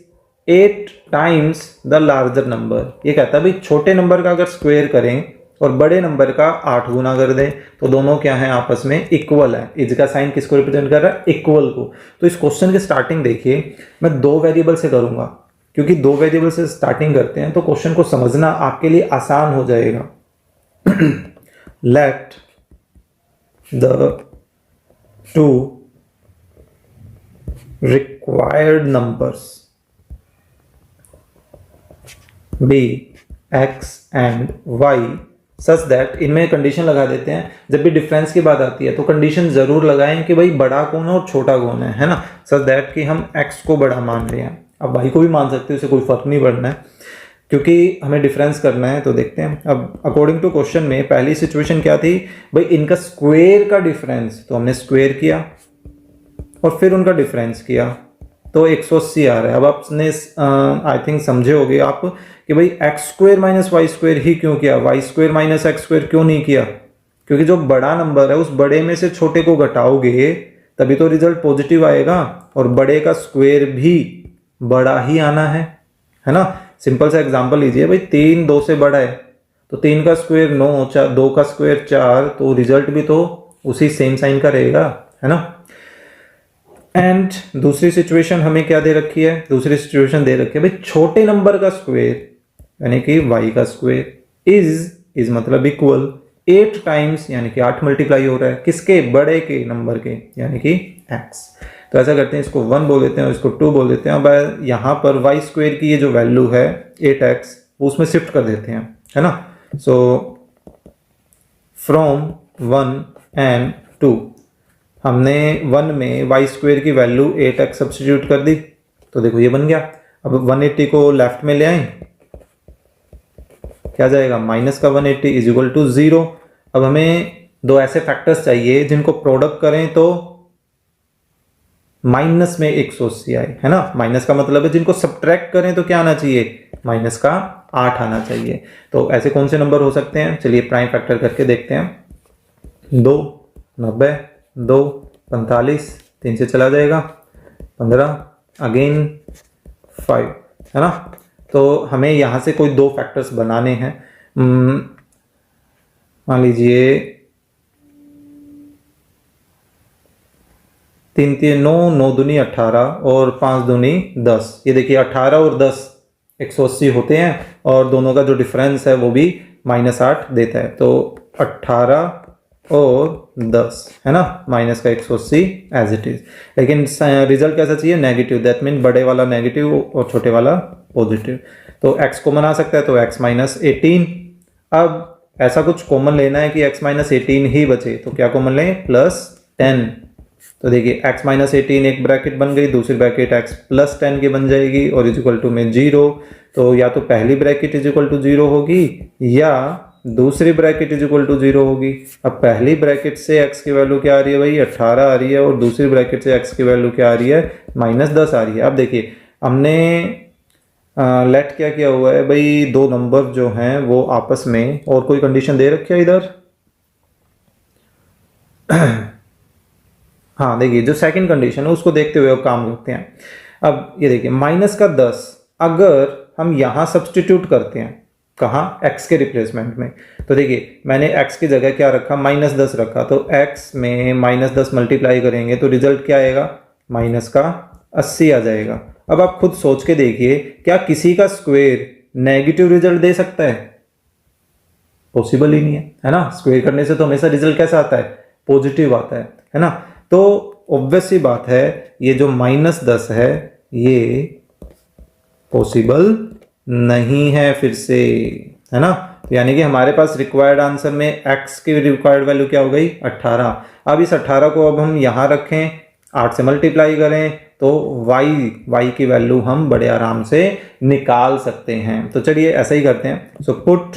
8 times the larger number. ये कहता है भाई छोटे नंबर का अगर स्क्वायर करें और बड़े नंबर का 8 गुना कर दें तो दोनों क्या है, आपस में इक्वल है। इज का साइन किसको रिप्रेजेंट कर रहा है, इक्वल को। तो इस क्वेश्चन की स्टार्टिंग देखिए मैं 2 वेरिएबल से करूंगा, क्योंकि 2 वेरिएबल से स्टार्टिंग करते हैं तो क्वेश्चन को समझना आपके लिए आसान हो जाएगा। Let the 2 required numbers be x and y such that, इनमें कंडीशन लगा देते हैं। जब भी डिफरेंस की बात आती है तो कंडीशन जरूर लगाएं कि भाई बड़ा कौन है और छोटा कौन है ना। सच दैट कि हम x को बड़ा मान रहे हैं, अब y को भी मान सकते हैं, उसे कोई फर्क नहीं पड़ना है, क्योंकि हमें डिफरेंस करना है। तो देखते हैं अब अकॉर्डिंग टू क्वेश्चन में पहली सिचुएशन क्या थी, भाई इनका स्क्वायर का डिफरेंस, तो हमने स्क्वायर किया और फिर उनका डिफरेंस किया तो 180 आ रहा है। अब आपने आई थिंक समझे होगे आप कि भाई x square minus y square ही क्यों किया, y square minus x square क्यों नहीं किया, क्योंकि जो बड़ा नंबर है उस बड़े में से छोटे को घटाओगे तभी तो रिजल्ट पॉजिटिव आएगा, और बड़े का स्क्वायर भी बड़ा ही आना है ना। सिंपल सा एग्जांपल लीजिए, भाई 3 2 से बड़ा है तो 3 का स्क्वायर 9, 2 का स्क्वायर 4, तो रिजल्ट भी तो उसी सेम साइन का रहेगा, है ना। एंड दूसरी सिचुएशन हमें क्या दे रखी है, दूसरी सिचुएशन दे रखी है भाई छोटे नंबर का स्क्वायर यानी कि y का स्क्वायर इज मतलब इक्वल 8 टाइम्स यानी कि 8 मल्टीप्लाई हो रहा है किसके, बड़े के नंबर के यानी कि x। तो ऐसा करते हैं, इसको 1 बोल देते हैं और इसको 2 बोल देते हैं। अब यहाँ पर वाई स्क्वायर की ये जो वैल्यू है 8x वो उसमें शिफ्ट कर देते हैं, है ना। सो फ्रॉम 1 एंड 2 हमने 1 में वाई स्क्वायर की वैल्यू 8x सब्स्टिट्यूट कर दी, तो देखो ये बन गया। अब 180 को लेफ्ट में ले आए, क्या जाएगा, माइनस का 180 इज इक्वल टू 0। अब हमें दो ऐसे फैक्टर्स चाहिए जिनको प्रोडक्ट करें तो माइनस में 180 आए, है ना। माइनस का मतलब है जिनको सब्ट्रैक्ट करें तो क्या आना चाहिए, माइनस का 8 आना चाहिए। तो ऐसे कौन से नंबर हो सकते हैं, चलिए प्राइम फैक्टर करके देखते हैं। 2 90, 2 45, 3 से चला जाएगा 15, अगेन 5, है ना। तो हमें यहाँ से कोई दो फैक्टर्स बनाने हैं। मान लीजिए 3 3 9, 9 दूनी 18 और 5 दूनी 10। ये देखिए 18 और 10 180 होते हैं और दोनों का जो डिफरेंस है वो भी -8 देता है। तो 18 और 10, है ना, माइनस का 180 एज इट इज। लेकिन रिजल्ट कैसा चाहिए, नेगेटिव, दैट मीन बड़े वाला नेगेटिव और छोटे वाला पॉजिटिव। तो x कॉमन आ सकता है, तो x -18। अब ऐसा कुछ कॉमन लेना है कि x -18 ही बचे, तो क्या कॉमन लें, +10। तो देखिए x -18 एक ब्रैकेट बन गई, दूसरी ब्रैकेट x +10 की बन जाएगी और इज इक्वल टू में 0। तो या तो पहली ब्रैकेट इज इक्वल टू 0 होगी या दूसरी ब्रैकेट इज इक्वल टू 0 होगी। अब पहली ब्रैकेट से x की वैल्यू क्या आ रही है भाई, 18 आ रही है, और दूसरी ब्रैकेट से x की वैल्यू क्या आ रही है, -10 आ रही है। अब देखिए हमने लेट क्या किया हुआ है भाई, दो नंबर जो हैं वो आपस में, और कोई कंडीशन दे रखी है इधर हाँ देखिए जो सेकंड कंडीशन है उसको देखते हुए अब काम करते हैं। अब ये देखिए -10 अगर हम यहाँ सब्स्टिट्यूट करते हैं, कहाँ, x के रिप्लेसमेंट में, तो देखिए मैंने x की जगह क्या रखा, -10 रखा, तो x में -10 मल्टीप्लाई करेंगे तो रिजल्ट क्या आएगा, -80 आ जाएगा। अब आप खुद सोच के देखिए, क्या किसी का स्क्वायर नेगेटिव रिजल्ट दे सकता है, पॉसिबल ही नहीं है ना। स्क्वायर करने से तो हमेशा रिजल्ट कैसा आता है, पॉजिटिव आता है ना। तो ऑब्वियस सी बात है ये जो -10 है ये पॉसिबल नहीं है फिर से, है ना। यानी कि हमारे पास रिक्वायर्ड आंसर में x की रिक्वायर्ड वैल्यू क्या हो गई, 18। अब इस 18 को अब हम यहाँ रखें, 8 से मल्टीप्लाई करें तो y की वैल्यू हम बड़े आराम से निकाल सकते हैं। तो चलिए ऐसा ही करते हैं। So put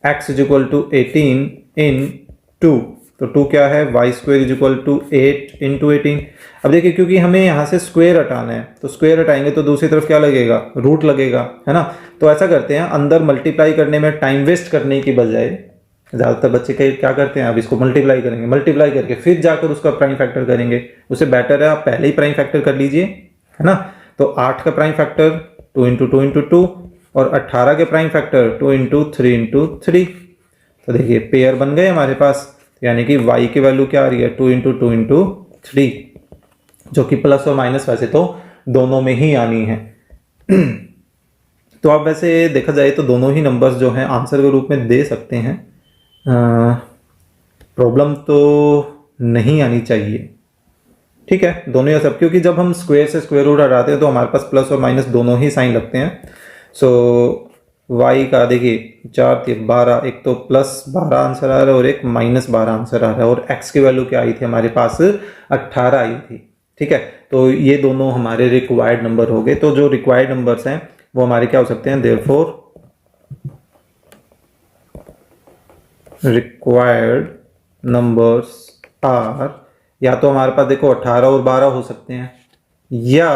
x is equal to 18 in 2, तो 2 क्या है, y square is equal to 8 into 18। अब देखिए क्योंकि हमें यहाँ से स्क्वायर हटाना है, तो स्क्वायर हटाएंगे तो दूसरी तरफ क्या लगेगा, रूट लगेगा, है ना। तो ऐसा करते हैं, अंदर मल्टीप्लाई करने में टाइम वेस्ट करने की बजाय, ज़्यादातर बच्चे क्या करते हैं, अब इसको मल्टीप्लाई करेंगे, मल्टीप्लाई करके फिर जाकर उसका प्राइम फैक्टर करेंगे, उससे बेटर है आप पहले ही प्राइम फैक्टर कर लीजिए, है ना। तो 8 का प्राइम फैक्टर 2 इंटू 2 इंटू 2 और 18 के प्राइम फैक्टर 2 इंटू 3 इंटू 3। तो देखिए पेयर बन गए हमारे पास, यानी कि y की वैल्यू क्या आ रही है, 2 इंटू 2 इंटू 3, जो कि प्लस और माइनस वैसे तो दोनों में ही आनी है। तो आप वैसे देखा जाए तो दोनों ही नंबर्स जो हैं आंसर के रूप में दे सकते हैं, प्रॉब्लम तो नहीं आनी चाहिए, ठीक है, दोनों या सब, क्योंकि जब हम स्क्वायर से स्क्वायर रूट हटाते हैं तो हमारे पास प्लस और माइनस दोनों ही साइन लगते हैं। सो y का देखिए 4 3 12, एक तो +12 आंसर आ रहा है और एक -12 आंसर आ रहा है, और x की वैल्यू क्या आई थी हमारे पास, 18 आई थी, ठीक है। तो ये दोनों हमारे रिक्वायर्ड नंबर हो गए। तो जो रिक्वायर्ड नंबर्स हैं वो हमारे क्या हो सकते हैं, देयरफॉर रिक्वायर्ड नंबर्स आर, या तो हमारे पास देखो 18 और 12 हो सकते हैं, या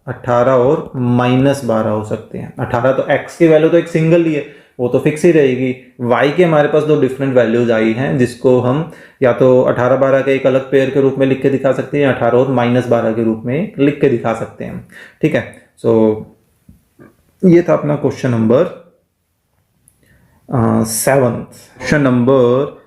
18 और -12 हो सकते हैं। 18 तो x की वैल्यू तो एक सिंगल ही है, वो तो फिक्स ही रहेगी। y के हमारे पास दो डिफरेंट वैल्यूज आई हैं, जिसको हम या तो 18 12 के एक अलग पेयर के रूप में लिख के दिखा सकते हैं, या 18 और -12 के रूप में लिख के दिखा सकते हैं, ठीक है। सो ये था अपना क्वेश्चन नंबर 7। क्वेश्चन नंबर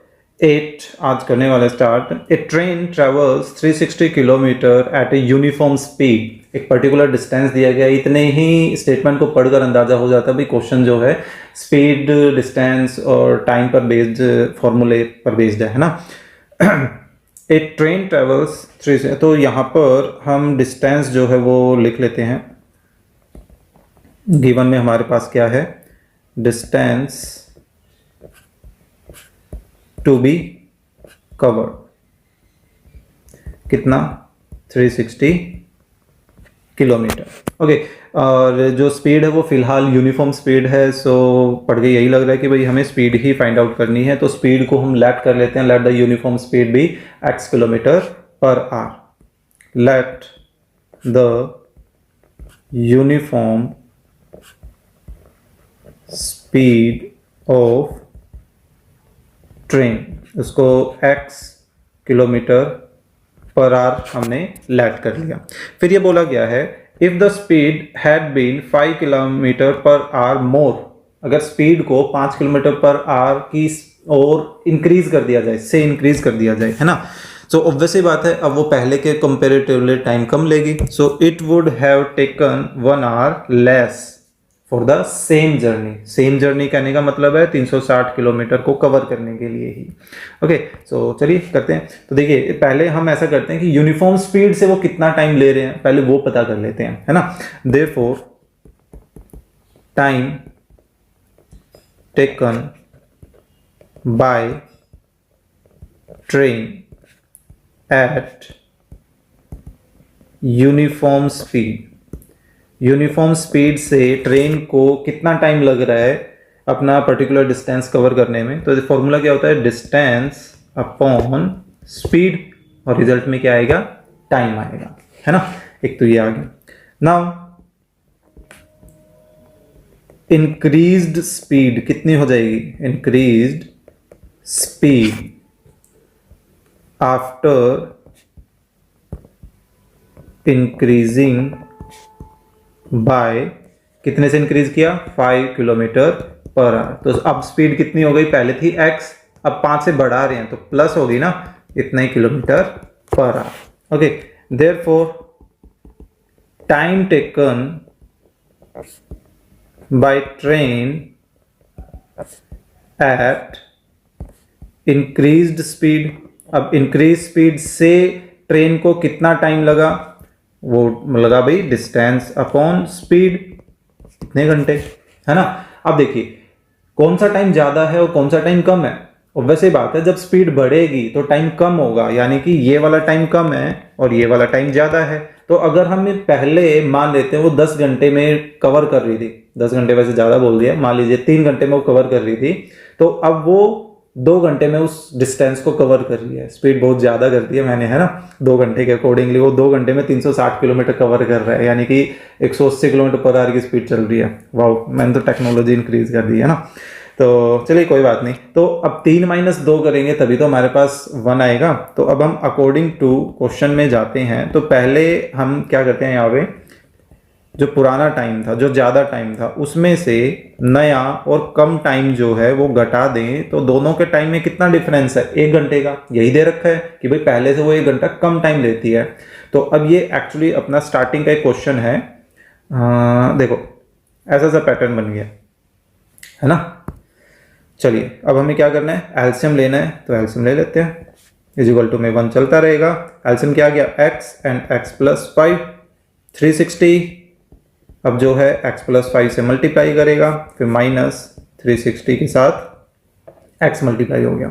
8 आज करने वाला start. A train travels 360 kilometre at a uniform speed. एक पर्टिकुलर डिस्टेंस दिया गया, इतने ही स्टेटमेंट को पढ़कर अंदाजा हो जाता है भाई क्वेश्चन जो है स्पीड, डिस्टेंस और टाइम पर बेस्ड, फॉर्मूले पर बेस्ड है ना। ए ट्रेन ट्रेवल्स 3 से, तो यहाँ पर हम डिस्टेंस जो है वो लिख लेते हैं। गिवन में हमारे पास क्या है, डिस्टेंस टू बी कवर्ड कितना, 360 किलोमीटर। ओके, और जो स्पीड है वो फिलहाल यूनिफॉर्म स्पीड है, सो पढ़ के यही लग रहा है कि भाई हमें स्पीड ही फाइंड आउट करनी है। तो स्पीड को हम लेट कर लेते हैं, let the uniform speed be x kilometre per hour. Let the uniform speed of train, उसको x किलोमीटर पर आवर हमने लेट कर लिया। फिर ये बोला गया है if the speed had been 5 kilometre per hour more, अगर स्पीड को 5 किलोमीटर पर आवर की और इंक्रीज कर दिया जाए, से इंक्रीज कर दिया जाए, है ना। सो ऑब्वियस ही बात है, अब वो पहले के कंपेरेटिवली टाइम कम लेगी। So it would have taken 1 hour less for the same journey. Same journey कहने का मतलब है 360 किलोमीटर को कवर करने के लिए ही। ओके, सो चलिए करते हैं। तो देखिए पहले हम ऐसा करते हैं कि यूनिफॉर्म स्पीड से वो कितना टाइम ले रहे हैं पहले वो पता कर लेते हैं, है ना। Therefore time taken by train eight uniform speed, uniform speed से ट्रेन को कितना टाइम लग रहा है अपना पर्टिकुलर डिस्टेंस कवर करने में। तो फॉर्मूला क्या होता है, डिस्टेंस अपॉन स्पीड, और रिजल्ट में क्या आएगा, टाइम आएगा, है ना। एक तो ये आ गया। नाउ इंक्रीज्ड स्पीड कितनी हो जाएगी, increased speed after increasing by, कितने से इंक्रीज किया, 5 किलोमीटर पर आवर। तो अब स्पीड कितनी हो गई, पहले थी x, अब 5 से बढ़ा रहे हैं तो प्लस होगी ना, इतना ही kilometre per hour. Okay, therefore time taken by train at increased speed, अब इंक्रीज स्पीड से ट्रेन को कितना टाइम लगा, वो लगा भाई डिस्टेंस अपॉन स्पीड, कितने घंटे, है ना। अब देखिए कौन सा टाइम ज्यादा है और कौन सा टाइम कम है। और वैसे बात है जब स्पीड बढ़ेगी तो टाइम कम होगा, यानी कि ये वाला टाइम कम है और ये वाला टाइम ज्यादा है। तो अगर हम पहले मान लेते हैं वो 10 घंटे में कवर कर रही थी, 10 घंटे वैसे ज्यादा बोल दिया, मान लीजिए 3 घंटे में वो कवर कर रही थी, तो अब वो 2 घंटे में उस डिस्टेंस को कवर कर रही है। स्पीड बहुत ज्यादा करती है मैंने, है ना, 2 घंटे के अकॉर्डिंगली वो 2 घंटे में 360 किलोमीटर कवर कर रहा है, यानी कि 180 किलोमीटर पर आवर की स्पीड चल रही है। वाह, मैंने तो टेक्नोलॉजी इंक्रीज कर दी है ना। तो चलिए कोई बात नहीं। तो अब 3 - 2 करेंगे तभी तो हमारे पास 1 आएगा। तो अब हम अकॉर्डिंग टू क्वेश्चन में जाते हैं। तो पहले हम क्या करते हैं, यहाँ पे जो पुराना टाइम था, जो ज़्यादा टाइम था, उसमें से नया और कम टाइम जो है वो घटा दें, तो दोनों के टाइम में कितना डिफरेंस है, 1 घंटे का। यही दे रखा है कि भाई पहले से वो 1 घंटा कम टाइम लेती है। तो अब ये एक्चुअली अपना स्टार्टिंग का एक क्वेश्चन है। देखो ऐसा सा पैटर्न बन गया, है ना। चलिए अब हमें क्या करना है, एलसीएम लेना है। तो एलसीएम ले लेते हैं, इजिकल टू में 1 चलता रहेगा। एलसीएम क्या आ गया, x एंड x + 5, 360। अब जो है x + 5 से मल्टीप्लाई करेगा, फिर -360 के साथ x मल्टीप्लाई हो गया।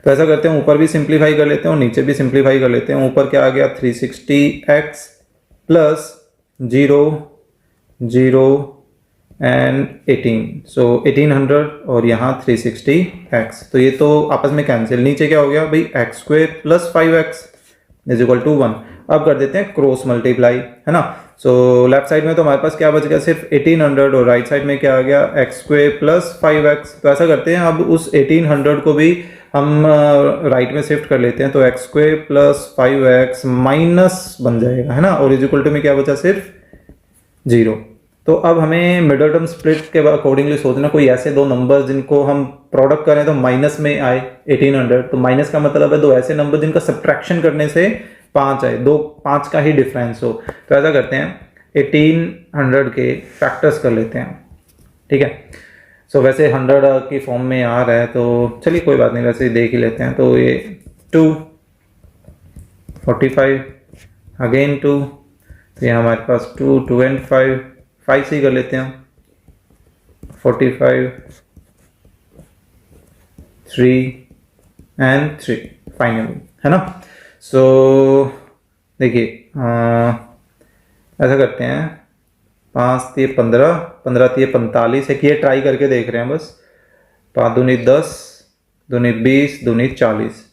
तो ऐसा करते हैं, ऊपर भी सिंप्लीफाई कर लेते हैं और नीचे भी सिंप्लीफाई कर लेते हैं। ऊपर क्या आ गया, 360x + 0 0 एंड 18, सो 1800 और यहाँ 360x। तो ये तो आपस में कैंसिल। नीचे क्या हो गया भाई, x² + 5x = 1। अब कर देते हैं क्रॉस मल्टीप्लाई, है ना। सो लेफ्ट साइड में तो हमारे पास क्या बच गया, सिर्फ 1800, और राइट साइड में क्या आ गया, x² + 5x। तो ऐसा करते हैं, अब उस 1800 को भी हम राइट में शिफ्ट कर लेते हैं। तो x² + 5x माइनस बन जाएगा, है ना, और इजिकल टू में क्या बचा, सिर्फ 0। तो अब हमें मिडल टर्म स्प्लिट के अकॉर्डिंगली सोचना, कोई ऐसे दो नंबर जिनको हम प्रोडक्ट करें तो माइनस में आए 1800। तो माइनस का मतलब है दो ऐसे नंबर जिनका सब्ट्रैक्शन करने से 5 आए, 2 5 का ही डिफरेंस हो। तो ऐसा करते हैं, 1800 के फैक्टर्स कर लेते हैं, ठीक है। सो वैसे 100 की फॉर्म में आ रहा है, तो चलिए कोई बात नहीं, वैसे देख ही लेते हैं। तो ये 2 45 अगेन 2, तो यहाँ हमारे पास 2, 2 and 5, 5 से ही कर लेते हैं, 45, 3 and 3 फाइनली, है ना। सो देखिए ऐसा करते हैं, 5 3 15, 15 3 45, एक ये ट्राई करके देख रहे हैं बस, 5 दूनी 10, दूनी 20, दूनी 40,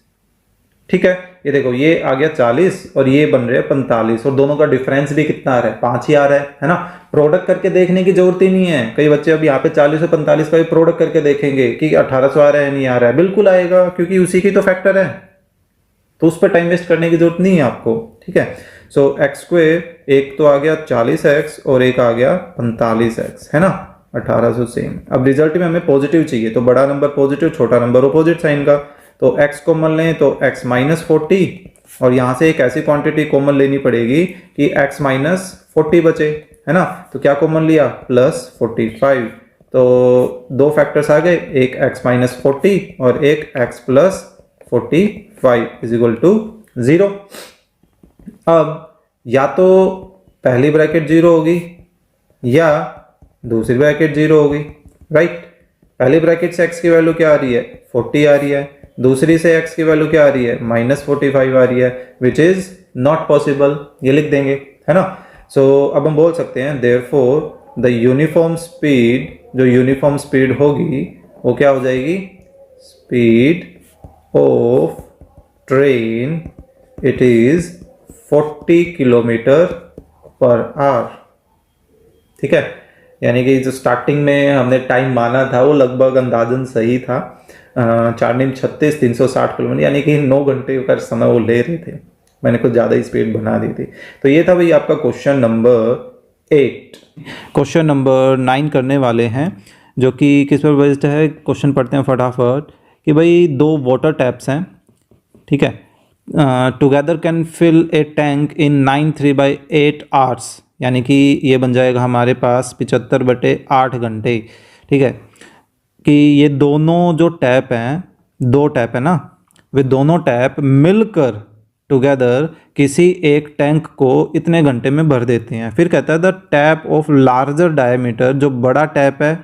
ठीक है। ये देखो ये आ गया 40 और ये बन रहे हैं 45, और दोनों का डिफरेंस भी कितना आ रहा है, 5 ही आ रहा है ना। प्रोडक्ट करके देखने की जरूरत ही नहीं है, कई बच्चे अब यहाँ पे 40 और 45 का भी प्रोडक्ट करके देखेंगे कि 1800 आ रहा है नहीं आ रहा है, बिल्कुल आएगा क्योंकि उसी की तो फैक्टर है, तो उस पर टाइम वेस्ट करने की जरूरत नहीं है आपको, ठीक है। सो एक्स स्क्वायर, एक तो आ गया 40x और एक आ गया 45x, है ना, 1800 सेम। अब रिजल्ट में हमें पॉजिटिव चाहिए, तो बड़ा नंबर पॉजिटिव, छोटा नंबर ऑपोजिट साइन का, तो x कॉमन लें तो x माइनस 40, और यहाँ से एक ऐसी क्वांटिटी कॉमन लेनी पड़ेगी कि x माइनस 40 बचे, है ना। तो क्या कॉमन लिया, प्लस 45, तो दो फैक्टर्स आ गए, एक x माइनस 40 और एक x plus 45 is equal to 0। अब या तो पहली ब्रैकेट 0 होगी या दूसरी ब्रैकेट 0 होगी, राइट। पहली ब्रैकेट से x की वैल्यू क्या आ रही है, 40 आ रही है, दूसरी से x की वैल्यू क्या आ रही है, माइनस 45 आ रही है, विच इज नॉट पॉसिबल, ये लिख देंगे, है ना। सो अब हम बोल सकते हैं देयरफॉर द यूनिफॉर्म स्पीड, जो यूनिफॉर्म स्पीड होगी वो क्या हो जाएगी, speed of train it is 40 kilometre per our, ठीक है। यानी कि जो स्टार्टिंग में हमने टाइम माना था वो लगभग अंदाजन सही था, 4×36 360 किलोमीटर, यानी कि 9 घंटे का समय वो ले रहे थे, मैंने कुछ ज़्यादा ही स्पीड बना दी थी। तो ये था भाई आपका क्वेश्चन नंबर 8। क्वेश्चन नंबर 9 करने वाले हैं, जो कि किस पर बेस्ड है, क्वेश्चन पढ़ते हैं फटाफट। कि भाई दो वाटर टैप्स हैं, ठीक है, together can fill a tank in 9 3/8 hours, यानी कि ये बन जाएगा हमारे पास 75/8 घंटे, ठीक है। कि ये दोनों जो टैप हैं, दो टैप है ना, वे दोनों टैप मिलकर टुगेदर किसी एक टैंक को इतने घंटे में भर देते हैं। फिर कहता है the tap of larger diameter, जो बड़ा टैप है,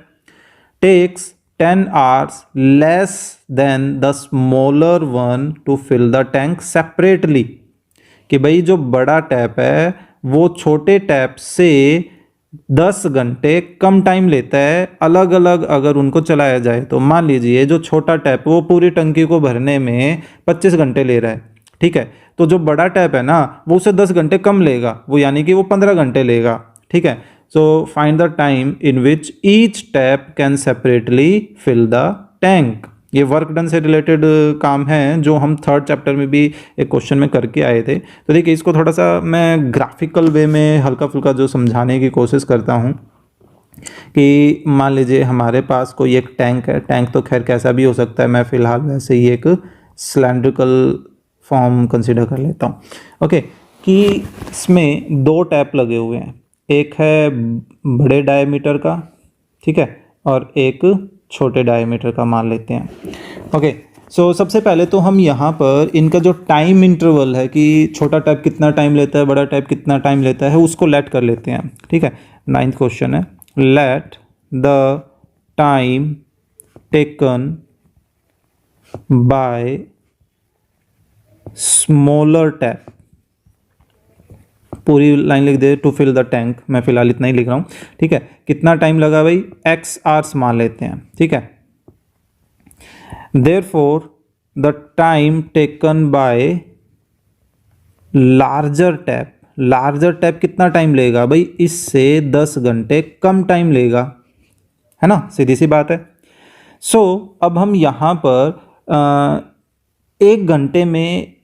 takes 10 hours less than the smaller one to fill the tank separately। कि भाई जो बड़ा टैप है वो छोटे टैप से 10 घंटे कम टाइम लेता है अलग अलग अगर उनको चलाया जाए। तो मान लीजिए जो छोटा टैप वो पूरी टंकी को भरने में 25 घंटे ले रहा है, ठीक है। तो जो बड़ा टैप है ना वो उसे 10 घंटे कम लेगा, वो यानी कि वो 15 घंटे लेगा, ठीक है। So find the time in which each tap can separately fill the tank। ये वर्क डन से रिलेटेड काम है जो हम 3rd चैप्टर में भी एक क्वेश्चन में करके आए थे। तो देखिए इसको थोड़ा सा मैं ग्राफिकल वे में हल्का फुल्का जो समझाने की कोशिश करता हूँ। कि मान लीजिए हमारे पास कोई एक टैंक है, टैंक तो खैर कैसा भी हो सकता है, मैं फ़िलहाल वैसे ही एक सिलेंड्रिकल फॉर्म कंसिडर कर लेता हूँ, ओके। कि इसमें दो टैप लगे हुए हैं, एक है बड़े डायमीटर का, ठीक है, और एक छोटे डायमीटर का मान लेते हैं, ओके। सो सबसे पहले तो हम यहाँ पर इनका जो टाइम इंटरवल है कि छोटा टैप कितना टाइम लेता है, बड़ा टैप कितना टाइम लेता है, उसको लेट कर लेते हैं, ठीक है। 9th क्वेश्चन है, let the time taken by smaller tap, पूरी लाइन लिख दे, टू फिल द टैंक, मैं फिलहाल इतना ही लिख रहा हूँ, ठीक है। कितना टाइम लगा भाई, x आवर्स मान लेते हैं, ठीक है। Therefore the time taken by larger tap, larger tap कितना टाइम लेगा भाई, इससे 10 घंटे कम टाइम लेगा, है ना, सीधी सी बात है। सो अब हम यहाँ पर 1 घंटे में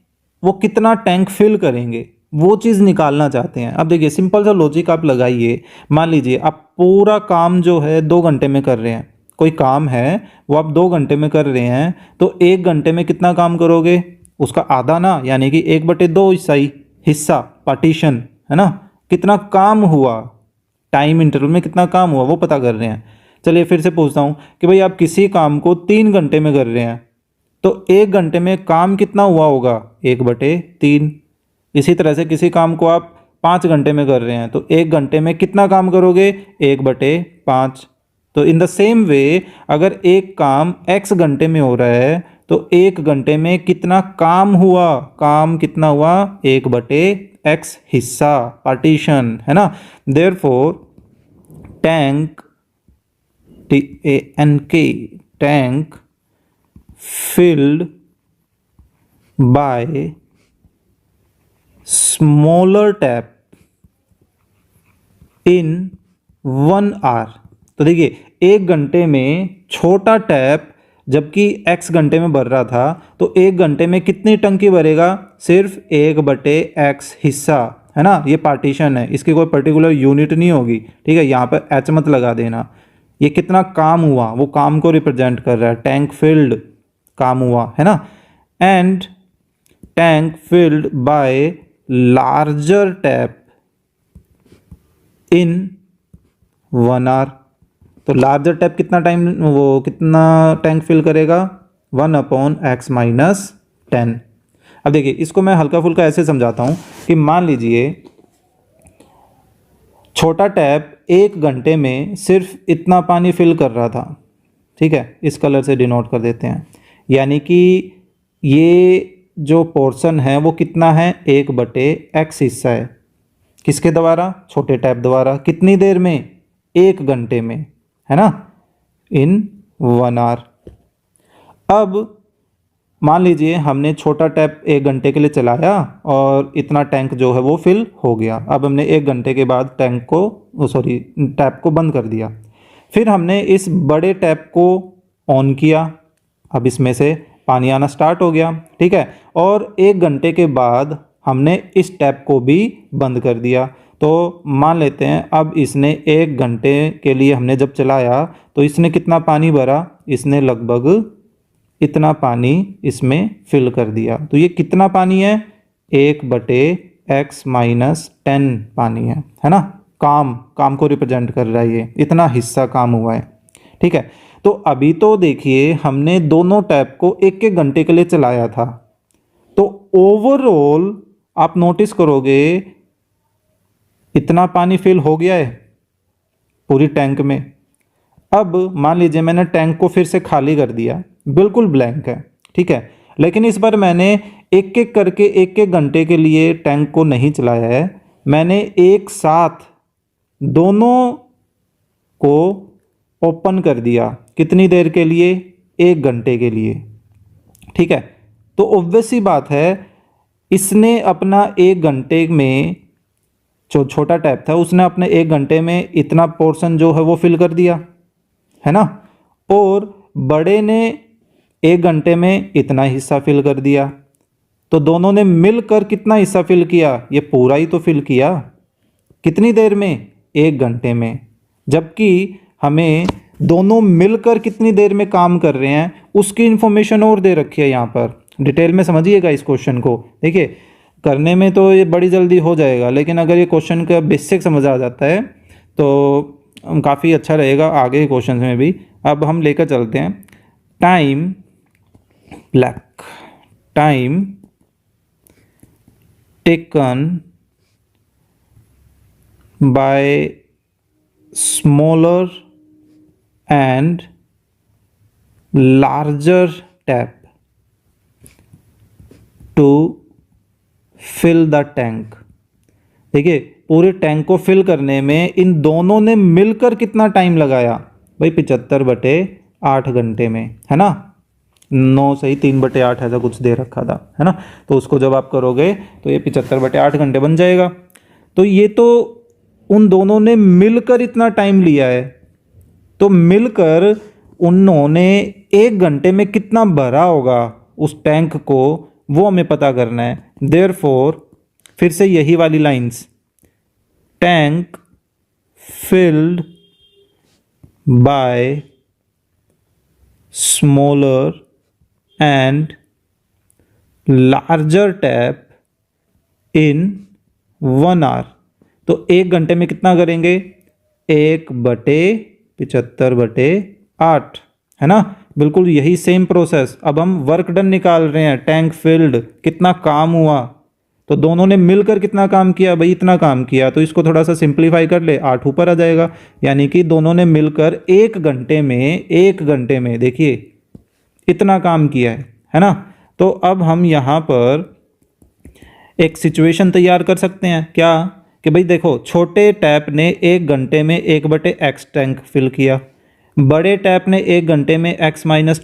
वो कितना टैंक फिल करेंगे वो चीज़ निकालना चाहते हैं। अब देखिए सिंपल सा लॉजिक आप लगाइए, मान लीजिए आप पूरा काम जो है 2 घंटे में कर रहे हैं, कोई काम है वो आप 2 घंटे में कर रहे हैं, तो 1 घंटे में कितना काम करोगे, उसका आधा ना, यानी कि 1/2 हिस्सा पार्टीशन, है ना। कितना काम हुआ, टाइम इंटरवल में कितना काम हुआ वो पता कर रहे हैं। चलिए फिर से पूछता हूँ कि भाई आप किसी काम को 3 घंटे में कर रहे हैं, तो 1 घंटे में काम कितना हुआ होगा, 1/3, इसी तरह से किसी काम को आप 5 घंटे में कर रहे हैं तो 1 घंटे में कितना काम करोगे, 1/5। तो इन द सेम वे अगर एक काम x घंटे में हो रहा है तो 1 घंटे में कितना काम हुआ, काम कितना हुआ, 1/x हिस्सा, पार्टीशन, है ना। Therefore tank, TANK, tank filled by smaller tap in 1 hour। तो देखिए 1 घंटे में छोटा टैप जबकि x घंटे में भर रहा था तो 1 घंटे में कितनी टंकी भरेगा, सिर्फ 1/x हिस्सा, है ना। ये पार्टीशन है, इसकी कोई पर्टिकुलर यूनिट नहीं होगी, ठीक है। यहाँ पर h मत लगा देना। ये कितना काम हुआ वो काम को रिप्रेजेंट कर रहा है, टैंक फिल्ड काम हुआ, है ना। And tank filled by larger tap in 1 hour। तो लार्जर टैप कितना टाइम, वो कितना टैंक फिल करेगा, 1/x - 10। अब देखिए इसको मैं हल्का फुल्का ऐसे समझाता हूँ कि मान लीजिए छोटा टैप 1 घंटे में सिर्फ इतना पानी फिल कर रहा था, ठीक है। इस कलर से डिनोट कर देते हैं, यानी कि ये जो पोर्शन है वो कितना है, 1/x हिस्सा है, किसके द्वारा, छोटे टैप द्वारा, कितनी देर में, 1 घंटे में, है ना, इन 1 hour। अब मान लीजिए हमने छोटा टैप 1 घंटे के लिए चलाया और इतना टैंक जो है वो फिल हो गया। अब हमने 1 घंटे के बाद टैप को बंद कर दिया। फिर हमने इस बड़े टैप को ऑन किया, अब इसमें से पानी आना स्टार्ट हो गया, ठीक है। और 1 घंटे के बाद हमने इस टैप को भी बंद कर दिया। तो मान लेते हैं अब इसने 1 घंटे के लिए हमने जब चलाया तो इसने कितना पानी भरा, इसने लगभग इतना पानी इसमें फिल कर दिया। तो ये कितना पानी है, 1/x - 10 पानी है ना। काम को रिप्रेजेंट कर रहा है, ये इतना हिस्सा काम हुआ है, ठीक है। तो अभी तो देखिए हमने दोनों टैप को 1-1 घंटे के लिए चलाया था, तो ओवरऑल आप नोटिस करोगे इतना पानी फिल हो गया है पूरी टैंक में। अब मान लीजिए मैंने टैंक को फिर से खाली कर दिया, बिल्कुल ब्लैंक है, ठीक है। लेकिन इस बार मैंने एक एक करके 1-1 घंटे के लिए टैंक को नहीं चलाया है, मैंने एक साथ दोनों को ओपन कर दिया। कितनी देर के लिए, 1 घंटे के लिए, ठीक है। तो ऑब्वियस सी बात है इसने अपना 1 घंटे में, जो छोटा टैप था उसने अपने 1 घंटे में इतना पोर्शन जो है वो फिल कर दिया, है ना। और बड़े ने 1 घंटे में इतना हिस्सा फिल कर दिया। तो दोनों ने मिलकर कितना हिस्सा फिल किया, ये पूरा ही तो फिल किया। कितनी देर में, 1 घंटे में। जबकि हमें दोनों मिलकर कितनी देर में काम कर रहे हैं उसकी इंफॉर्मेशन और दे रखी है यहाँ पर। डिटेल में समझिएगा इस क्वेश्चन को। देखिए करने में तो ये बड़ी जल्दी हो जाएगा, लेकिन अगर ये क्वेश्चन का बेसिक समझ आ जाता है तो काफ़ी अच्छा रहेगा आगे के क्वेश्चन में भी। अब हम लेकर चलते हैं time black, time taken by smaller and larger tap to fill the tank. देखिए पूरे टैंक को फिल करने में इन दोनों ने मिलकर कितना टाइम लगाया भाई, 75/8 घंटे में, है ना। 9 सही 3/8 ऐसा कुछ दे रखा था, है ना। तो उसको जब आप करोगे तो ये 75/8 घंटे बन जाएगा। तो ये तो उन दोनों ने मिलकर इतना टाइम लिया है, तो मिलकर उन्होंने 1 घंटे में कितना भरा होगा उस टैंक को, वो हमें पता करना है। देयरफॉर फिर से यही वाली lines, tank filled by smaller and larger tap in 1 hour। तो 1 घंटे में कितना करेंगे, 1/75/8, है ना। बिल्कुल यही सेम प्रोसेस। अब हम वर्क डन निकाल रहे हैं, टैंक फिल्ड कितना काम हुआ, तो दोनों ने मिलकर कितना काम किया भाई, इतना काम किया। तो इसको थोड़ा सा सिंप्लीफाई कर ले, 8 ऊपर आ जाएगा, यानी कि दोनों ने मिलकर 1 घंटे में देखिए इतना काम किया है ना। तो अब हम यहाँ पर एक सिचुएशन तैयार कर सकते हैं क्या, कि भाई देखो छोटे टैप ने 1 घंटे में 1/x टैंक फिल किया, बड़े टैप ने 1 घंटे में x-10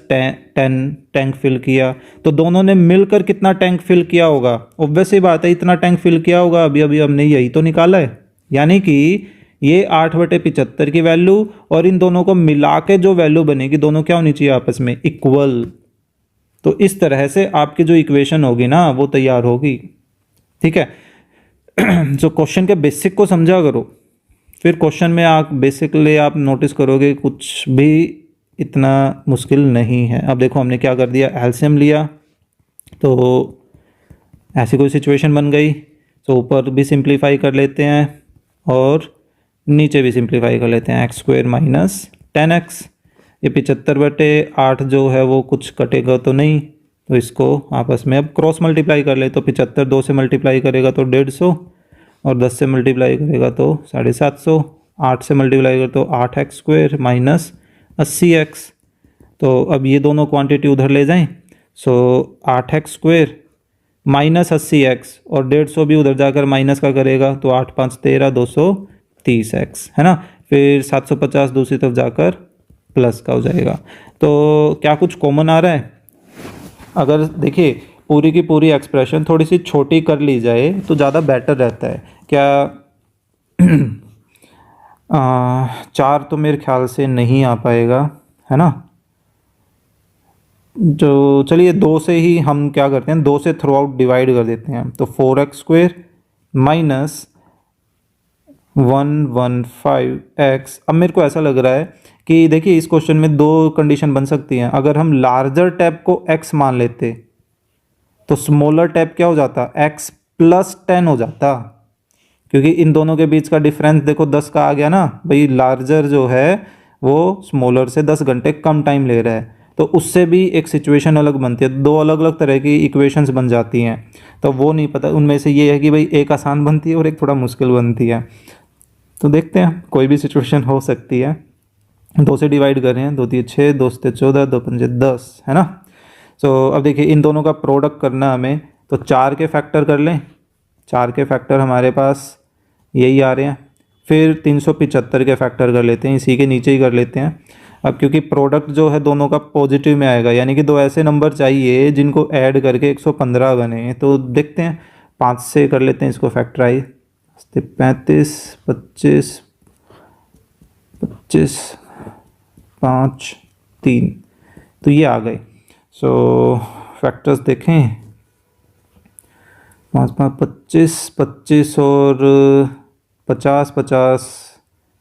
टैंक फिल किया। तो दोनों ने मिलकर कितना टैंक फिल किया होगा, ऑब्वियस सी बात है इतना टैंक फिल किया होगा। अभी अभी हमने यही तो निकाला है, यानी कि ये 8/75 की वैल्यू और इन दोनों को मिला के जो वैल्यू बनेगी, दोनों क्या होनी चाहिए आपस में, इक्वल। तो इस तरह से आपकी जो इक्वेशन होगी ना वो तैयार होगी, ठीक है। जो क्वेश्चन के बेसिक को समझा करो, फिर क्वेश्चन में आप बेसिकली आप नोटिस करोगे कुछ भी इतना मुश्किल नहीं है। अब देखो हमने क्या कर दिया, एलसीएम लिया, तो ऐसी कोई सिचुएशन बन गई। तो ऊपर भी सिंप्लीफाई कर लेते हैं और नीचे भी सिंप्लीफाई कर लेते हैं, x² माइनस 10x। ये 75/8 जो है वो कुछ कटेगा तो नहीं, तो इसको आपस में अब क्रॉस मल्टीप्लाई कर ले। तो 75 2 से मल्टीप्लाई करेगा तो 150, और 10 से मल्टीप्लाई करेगा तो 750, 8 से मल्टीप्लाई कर तो 8x² माइनस 80x। तो अब ये दोनों क्वांटिटी उधर ले जाएं, सो 8x² माइनस 80x, और 150 भी उधर जाकर माइनस का करेगा तो 8 5 13 230x, है ना। फिर 750 दूसरी तरफ जाकर प्लस का हो जाएगा। तो क्या कुछ कॉमन आ रहा है? अगर देखिए पूरी की पूरी एक्सप्रेशन थोड़ी सी छोटी कर ली जाए तो ज़्यादा बेटर रहता है क्या। 4 तो मेरे ख्याल से नहीं आ पाएगा, है ना। जो चलिए 2 से ही हम क्या करते हैं, 2 से थ्रू आउट डिवाइड कर देते हैं। तो 4x² माइनस 115x। अब मेरे को ऐसा लग रहा है कि देखिए इस क्वेश्चन में 2 कंडीशन बन सकती हैं। अगर हम लार्जर टैप को x मान लेते तो स्मॉलर टैप क्या हो जाता, x+10 हो जाता, क्योंकि इन दोनों के बीच का डिफरेंस देखो 10 का आ गया ना भाई। लार्जर जो है वो स्मॉलर से 10 घंटे कम टाइम ले रहा है, तो उससे भी एक सिचुएशन अलग बनती है। 2 अलग अलग तरह की इक्वेशंस बन जाती हैं, तो वो नहीं पता उनमें से ये है कि भाई एक आसान बनती है और एक थोड़ा मुश्किल बनती है। तो देखते हैं, कोई भी सिचुएशन हो सकती है। 2 से डिवाइड कर रहे हैं, 2 3 6, 2 7 14, 2 5 10, है ना। तो अब देखिए इन दोनों का प्रोडक्ट करना हमें, तो 4 के फैक्टर कर लें। 4 के फैक्टर हमारे पास यही आ रहे हैं। फिर 375 के फैक्टर कर लेते हैं, इसी के नीचे ही कर लेते हैं। अब क्योंकि प्रोडक्ट जो है दोनों का पॉजिटिव में आएगा, यानी कि 2 ऐसे नंबर चाहिए जिनको ऐड करके 115 बने। तो देखते हैं, 5 से कर लेते हैं इसको फैक्टराइज। 35 25 25 5 3, तो ये आ गए। सो फैक्टर्स देखें, 5 5 25 25 और 50 50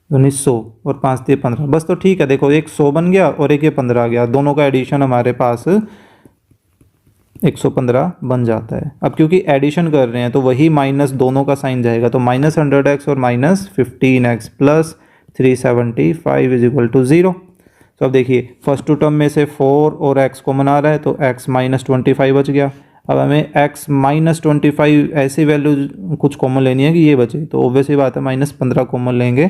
1900 और 5 3 15, बस। तो ठीक है, देखो एक 100 बन गया और एक ये 15 आ गया, दोनों का एडिशन हमारे पास 115 बन जाता है। अब क्योंकि एडिशन कर रहे हैं तो वही माइनस दोनों का साइन जाएगा, तो -100x और -15x plus 375 is equal to 0। तो अब देखिए फर्स्ट टू टर्म में से 4 और x कॉमन आ रहा है, तो x -25 बच गया। अब हमें x -25 ऐसी वैल्यू कुछ कॉमन लेनी है कि ये बचे, तो ऑब्वियस ही बात है -15 कॉमन लेंगे।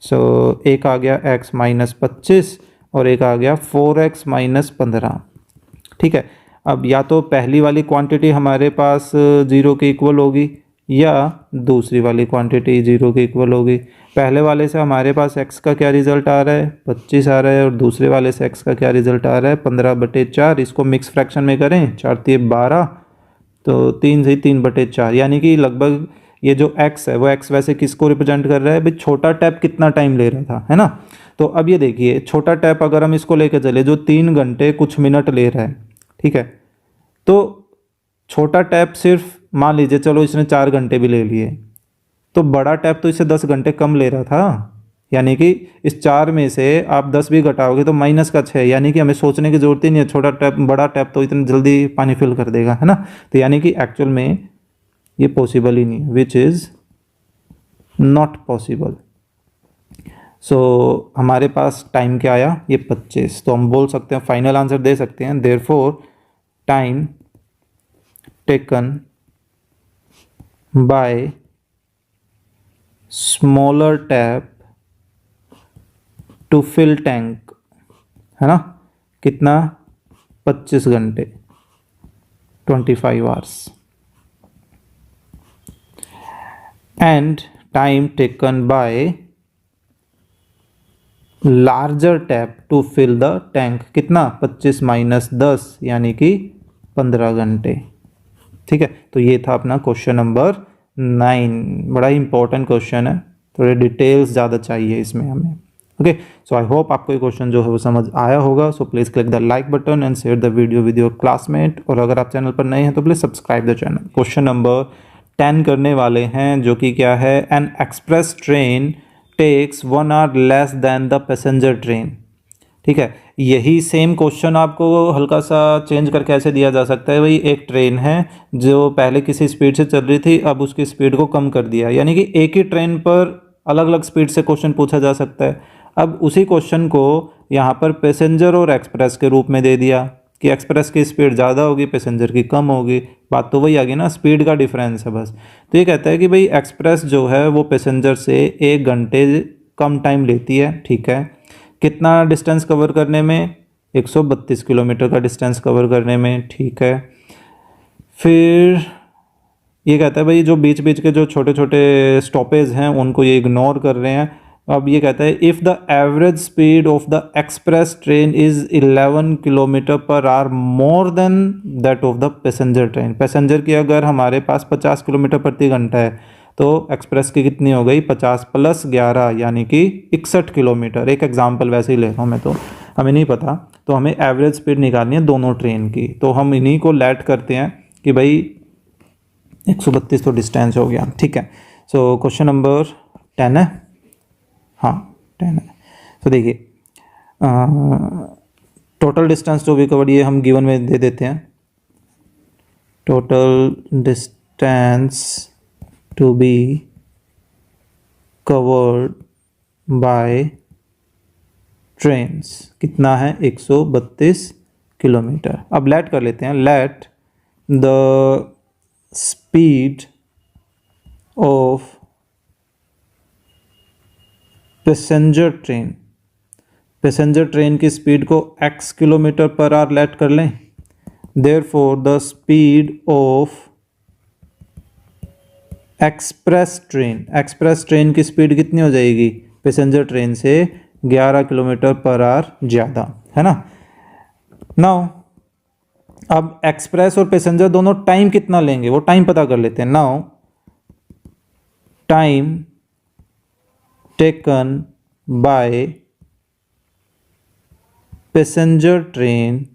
सो एक आ गया x -25 और एक आ गया 4x -15, ठीक है। अब या तो पहली वाली क्वांटिटी हमारे पास 0 के इक्वल होगी या दूसरी वाली क्वांटिटी 0 के इक्वल होगी। पहले वाले से हमारे पास x का क्या रिजल्ट आ रहा है, 25 आ रहा है, और दूसरे वाले से x का क्या रिजल्ट आ रहा है, 15/4। इसको मिक्स फ्रैक्शन में करें, 4 3 12, तो 3 से 3/4, यानी कि लगभग ये जो x है वो x वैसे किसको रिप्रेजेंट कर रहा है भाई, छोटा टैप कितना टाइम ले रहा था, है ना। तो अब ये देखिए छोटा टैप अगर हम इसको लेकर चले जो 3 घंटे कुछ मिनट ले रहा है, ठीक है, तो छोटा टैप सिर्फ मान लीजिए चलो इसने 4 घंटे भी ले लिए, तो बड़ा टैप तो इससे 10 घंटे कम ले रहा था, यानी कि इस 4 में से आप 10 भी घटाओगे तो -6, यानी कि हमें सोचने की जरूरत ही नहीं है। छोटा टैप बड़ा टैप तो इतनी जल्दी पानी फिल कर देगा, है ना। तो यानी कि एक्चुअल में ये पॉसिबल ही नहीं, विच इज़ नॉट पॉसिबल। सो हमारे पास टाइम क्या आया, ये 25। तो हम बोल सकते हैं, फाइनल आंसर दे सकते हैं, therefore time taken by smaller tap to fill tank, है ना, कितना, 25 घंटे, 25 hours, and time taken by larger tap to fill the tank, कितना, 25 माइनस 10 यानी कि 15 घंटे। ठीक है, तो ये था अपना क्वेश्चन नंबर 9। बड़ा ही इंपॉर्टेंट क्वेश्चन है, थोड़े डिटेल्स ज़्यादा चाहिए इसमें हमें। ओके, सो आई होप आपको ये क्वेश्चन जो है वो समझ आया होगा। So please click the like button and share the video with your classmate, और अगर आप चैनल पर नए हैं तो please subscribe the channel. Question number 10 करने वाले हैं, जो कि क्या है, an express train takes 1 hour less than the passenger train. ठीक है, यही सेम क्वेश्चन आपको हल्का सा चेंज करके ऐसे दिया जा सकता है, भाई एक ट्रेन है जो पहले किसी स्पीड से चल रही थी, अब उसकी स्पीड को कम कर दिया, यानी कि एक ही ट्रेन पर अलग अलग स्पीड से क्वेश्चन पूछा जा सकता है। अब उसी क्वेश्चन को यहाँ पर पैसेंजर और एक्सप्रेस के रूप में दे दिया कि एक्सप्रेस की स्पीड ज़्यादा होगी, पैसेंजर की कम होगी। बात तो वही आ गई ना, स्पीड का डिफरेंस है बस। तो ये कहता है कि भाई एक्सप्रेस जो है वो पैसेंजर से 1 घंटे कम टाइम लेती है। ठीक है, कितना डिस्टेंस कवर करने में, 132 किलोमीटर का डिस्टेंस कवर करने में। ठीक है, फिर ये कहता है भाई जो बीच बीच के जो छोटे छोटे स्टॉपेज हैं उनको ये इग्नोर कर रहे हैं। अब ये कहता है if the average speed of the express train is 11 kilometre per hour more than that of the passenger train. Passenger की अगर हमारे पास 50 किलोमीटर प्रति घंटा है तो एक्सप्रेस की कितनी हो गई, 50 + 11 यानी कि 61 किलोमीटर। एक एग्जांपल वैसे ही ले रहा हूँ मैं, तो हमें नहीं पता, तो हमें एवरेज स्पीड निकालनी है दोनों ट्रेन की, तो हम इन्हीं को लेट करते हैं कि भाई 132 तो डिस्टेंस हो गया। ठीक है, सो क्वेश्चन नंबर 10 है, हाँ 10 है। तो देखिए टोटल डिस्टेंस जो भी कवर्ड, ये हम गिवन में दे देते हैं, total distance to be covered by trains कितना है, 132 किलोमीटर। अब लेट कर लेते हैं, let the speed of passenger train, passenger train की स्पीड को x kilometre per hour let कर लें। Therefore the speed of express train, express train की स्पीड कितनी हो जाएगी, पैसेंजर ट्रेन से 11 किलोमीटर पर आवर ज़्यादा, है ना। नाउ अब एक्सप्रेस और पैसेंजर दोनों टाइम कितना लेंगे वो टाइम पता कर लेते हैं। Now time taken by passenger train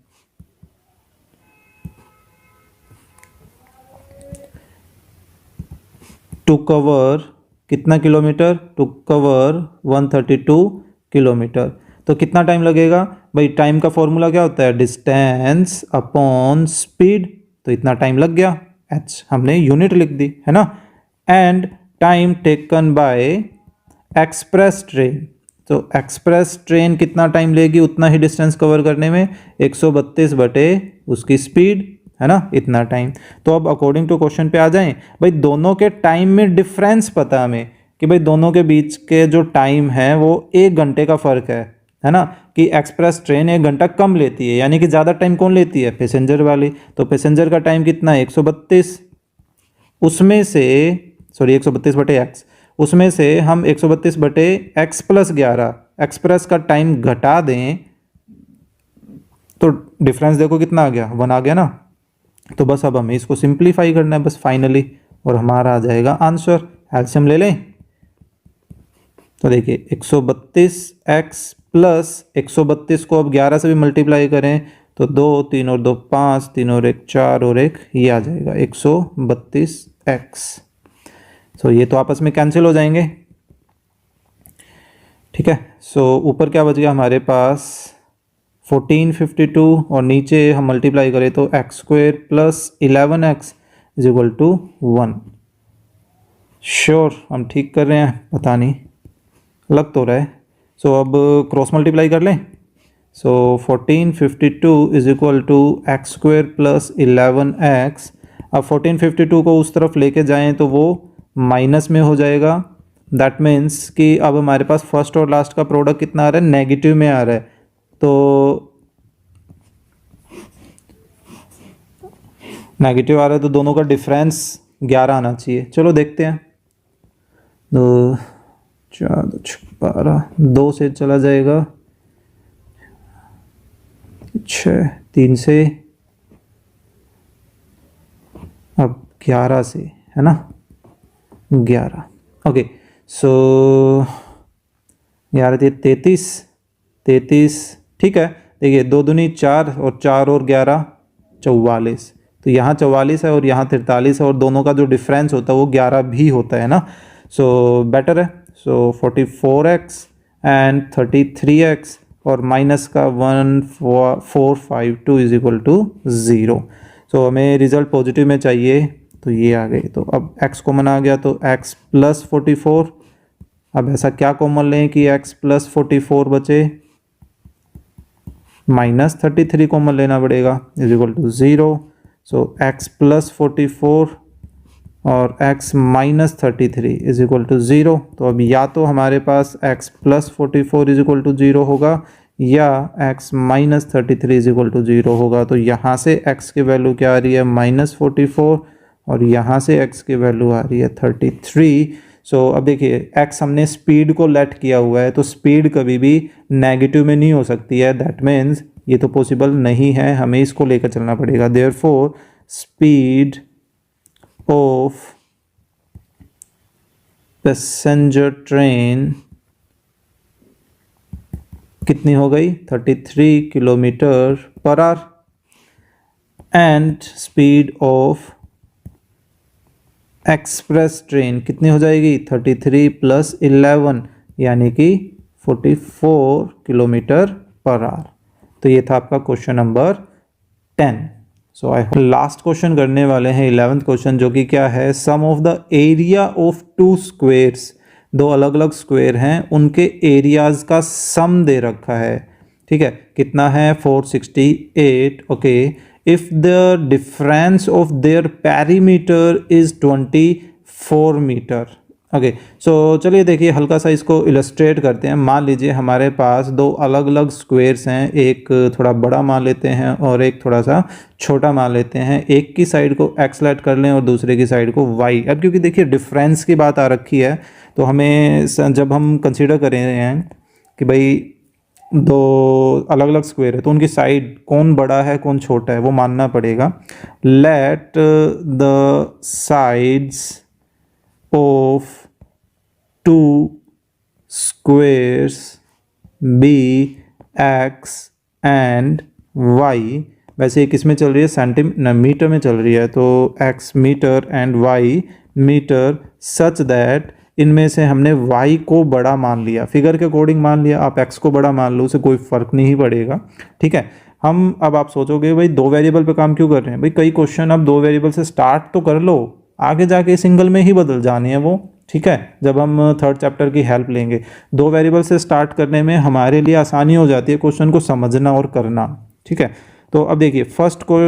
to cover कितना किलोमीटर, टू कवर 132 किलोमीटर। तो कितना टाइम लगेगा भाई, टाइम का फॉर्मूला क्या होता है, डिस्टेंस अपॉन स्पीड, तो इतना टाइम लग गया, h हमने यूनिट लिख दी, है ना। And time taken bye express train, तो एक्सप्रेस ट्रेन कितना टाइम लेगी उतना ही डिस्टेंस कवर करने में, 132 बटे उसकी स्पीड, है ना, इतना टाइम। तो अब अकॉर्डिंग टू क्वेश्चन पे आ जाएं, भाई दोनों के टाइम में डिफरेंस पता हमें कि भाई दोनों के बीच के जो टाइम है वो 1 घंटे का फ़र्क है ना, कि एक्सप्रेस ट्रेन 1 घंटा कम लेती है, यानी कि ज़्यादा टाइम कौन लेती है, पैसेंजर वाली। तो पैसेंजर का टाइम कितना है, 132, उसमें से सॉरी 132 बटे एक्स, उसमें से हम 132 बटे x + 11 एक्सप्रेस का टाइम घटा दें तो डिफरेंस देखो कितना आ गया, 1 आ गया ना। तो बस अब हमें इसको सिंप्लीफाई करना है बस फाइनली, और हमारा आ जाएगा आंसर। एलसीएम ले लें, तो देखिए 132x + 132 को अब 11 से भी मल्टीप्लाई करें तो 2 3 और 2 5, 3 और 1 4 और 1 ये आ जाएगा 132x। सो ये तो आपस में कैंसिल हो जाएंगे, ठीक है। सो ऊपर क्या बच गया हमारे पास 1452, और नीचे हम मल्टीप्लाई करें तो x² + 11x = 1। श्योर हम ठीक कर रहे हैं, पता नहीं लग तो रहा है। सो अब क्रॉस मल्टीप्लाई कर लें, सो 1452 = x² + 11x अब 1452 को उस तरफ लेके जाएं तो वो माइनस में हो जाएगा। दैट मीन्स कि अब हमारे पास फर्स्ट और लास्ट का प्रोडक्ट कितना आ रहा है, नेगेटिव में आ रहा है। तो नेगेटिव आ रहा है तो दोनों का डिफरेंस 11 आना चाहिए। चलो देखते हैं। 2 4 12, 2 से चला जाएगा, 6 3 से, अब 11 से, है ना, 11। ओके, सो 11 33, 33, ठीक है। देखिए 2 दूनी 4 और 4 और 11 44, तो यहाँ 44 है और यहाँ 43 है और दोनों का जो डिफरेंस होता है वो 11 भी होता है ना। सो बेटर है। सो 44x एंड 33x और माइनस का 1452 इज इक्वल टू 0। सो हमें रिजल्ट पॉजिटिव में चाहिए, तो ये आ गई। तो अब x कॉमन आ गया, तो x प्लस 44। अब ऐसा क्या कॉमन लें कि x प्लस 44 बचे, माइनस 33 कॉमन लेना पड़ेगा, is equal to 0। So x plus 44 और x minus 33 is equal to 0। तो अब या तो हमारे पास x plus 44 is equal to 0 होगा या x minus 33 is equal to 0 होगा। तो यहाँ से x की वैल्यू क्या आ रही है, -44, और यहाँ से x की वैल्यू आ रही है 33। सो अब देखिए x हमने स्पीड को लेट किया हुआ है, तो स्पीड कभी भी नेगेटिव में नहीं हो सकती है। दैट मीन्स ये तो पॉसिबल नहीं है, हमें इसको लेकर चलना पड़ेगा। Therefore speed of passenger train कितनी हो गई, 33 kilometre per our, and speed of express train कितनी हो जाएगी, 33 + 11 यानी कि 44 किलोमीटर पर आवर। तो ये था आपका question number 10। So I last question करने वाले हैं 11th क्वेश्चन, जो कि क्या है, sum of the area of 2 squares. 2 अलग अलग स्क्वेयर हैं, उनके एरियाज का सम दे रखा है। ठीक है, कितना है, 468। Okay, if the difference of their perimeter is 24 metre. Okay, so चलिए देखिए हल्का सा इसको इलस्ट्रेट करते हैं। मान लीजिए हमारे पास 2 अलग अलग स्क्वेयर्स हैं, एक थोड़ा बड़ा मान लेते हैं और एक थोड़ा सा छोटा मान लेते हैं। एक की साइड को x लेट कर लें और दूसरे की साइड को y। अब क्योंकि देखिए डिफरेंस की बात आ रखी है, तो हमें जब हम कंसीडर कर रहे हैं कि भाई 2 अलग अलग स्क्वेयर है तो उनकी साइड कौन बड़ा है कौन छोटा है वो मानना पड़ेगा। Let the sides of 2 squares be x and y। वैसे ये किस में चल रही है, सेंटीमीटर में चल रही है, तो x metre and y metre, such that इनमें से हमने y को बड़ा मान लिया, फिगर के अकॉर्डिंग मान लिया। आप x को बड़ा मान लो, उसे कोई फ़र्क नहीं पड़ेगा। ठीक है, हम अब आप सोचोगे भाई 2 वेरिएबल पे काम क्यों कर रहे हैं, भाई कई क्वेश्चन अब 2 वेरिएबल से स्टार्ट तो कर लो, आगे जाके सिंगल में ही बदल जानी है वो। ठीक है, जब हम 3rd चैप्टर की हेल्प लेंगे, 2 वेरिएबल से स्टार्ट करने में हमारे लिए आसानी हो जाती है क्वेश्चन को समझना और करना। ठीक है, तो अब देखिए फर्स्ट को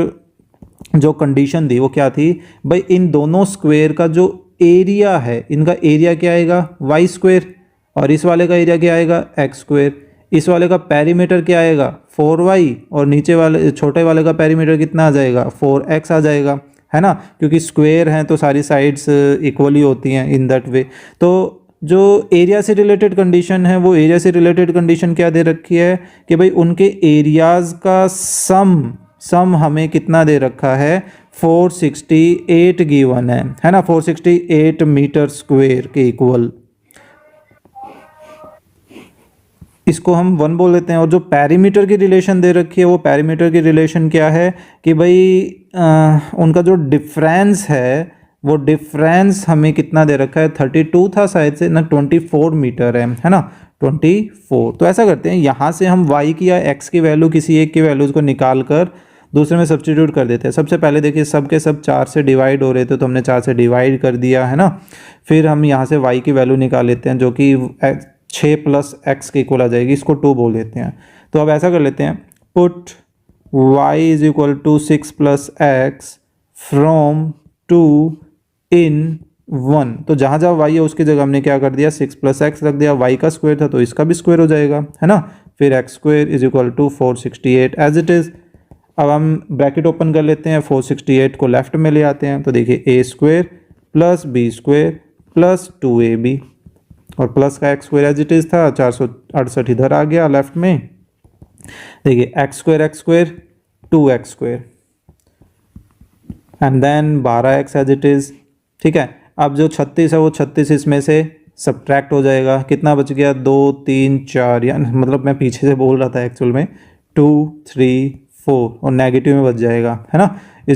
जो कंडीशन दी वो क्या थी, भाई इन दोनों स्क्वायर का जो एरिया है, इनका एरिया क्या आएगा, वाई स्क्वायर, और इस वाले का एरिया क्या आएगा, एक्स स्क्वायर। इस वाले का पेरीमीटर क्या आएगा, 4y, और नीचे वाले छोटे वाले का पेरीमीटर कितना आ जाएगा, 4x आ जाएगा, है ना, क्योंकि स्क्वायर हैं तो सारी साइड्स इक्वली होती हैं इन दैट वे। तो जो एरिया से रिलेटेड कंडीशन है, वो एरिया से रिलेटेड कंडीशन क्या दे रखी है कि भाई उनके एरियाज़ का सम हमें कितना दे रखा है, 468 गिवन है ना, 468 मीटर स्क्वायर के इक्वल। इसको हम 1 बोल देते हैं। और जो पेरीमीटर की रिलेशन दे रखी है, वो पेरीमीटर की रिलेशन क्या है कि भाई उनका जो डिफरेंस है, वो डिफरेंस हमें कितना दे रखा है, 32 था शायद से ना, 24 मीटर है ना, 24। तो ऐसा करते हैं, यहाँ से हम y की या x की वैल्यू, किसी एक की वैल्यूज़ को निकाल कर दूसरे में सब्स्टिट्यूट कर देते हैं। सबसे पहले देखिए सब के सब 4 से डिवाइड हो रहे थे, तो हमने 4 से डिवाइड कर दिया, है ना। फिर हम यहाँ से y की वैल्यू निकाल लेते हैं, जो कि 6 + x के इक्वल आ जाएगी, इसको 2 बोल देते हैं। तो अब ऐसा कर लेते हैं, पुट y = 6 + x फ्रॉम 2 इन 1, तो जहाँ जहाँ y है उसकी जगह हमने क्या कर दिया 6 + x रख दिया, y का स्क्वायर था तो इसका भी स्क्वायर हो जाएगा, है ना। फिर x² = 468 एज इट इज़। अब हम ब्रैकेट ओपन कर लेते हैं, 468 को लेफ्ट में ले आते हैं, तो देखिए a² + b² + 2ab, और प्लस का x² एज इट इज़ था, 468 इधर आ गया लेफ्ट में। देखिए x² 2x² and then 12x as it is, ठीक है। अब जो 36 है वो 36 इसमें से सब्ट्रैक्ट हो जाएगा, कितना बच गया 2 3 4, या मतलब मैं पीछे से बोल रहा था एक्चुअल में 2 3 4, और नेगेटिव में बच जाएगा, है ना, =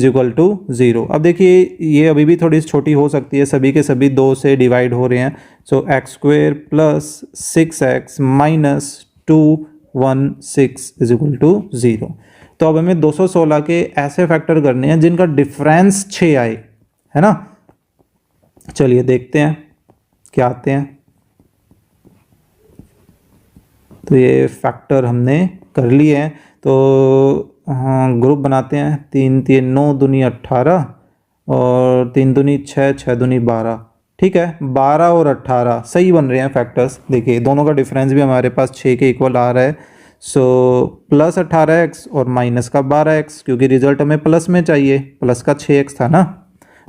0। अब देखिए ये अभी भी थोड़ी छोटी हो सकती है, सभी के सभी 2 से डिवाइड हो रहे हैं, सो x² + 6x - 216 = 0। तो अब हमें 216 के ऐसे फैक्टर करने हैं जिनका डिफरेंस 6 आए, है ना। चलिए देखते हैं क्या आते हैं। तो ये फैक्टर हमने कर लिए हैं, तो हाँ ग्रुप बनाते हैं, 3 3 9 दूनी 18 और 3 दूनी 6 6 दूनी 12, ठीक है। 12 और 18 सही बन रहे हैं फैक्टर्स। देखिए दोनों का डिफरेंस भी हमारे पास 6 के इक्वल आ रहा है, सो +18x और माइनस का 12x, क्योंकि रिजल्ट हमें प्लस में चाहिए, प्लस का 6x था ना,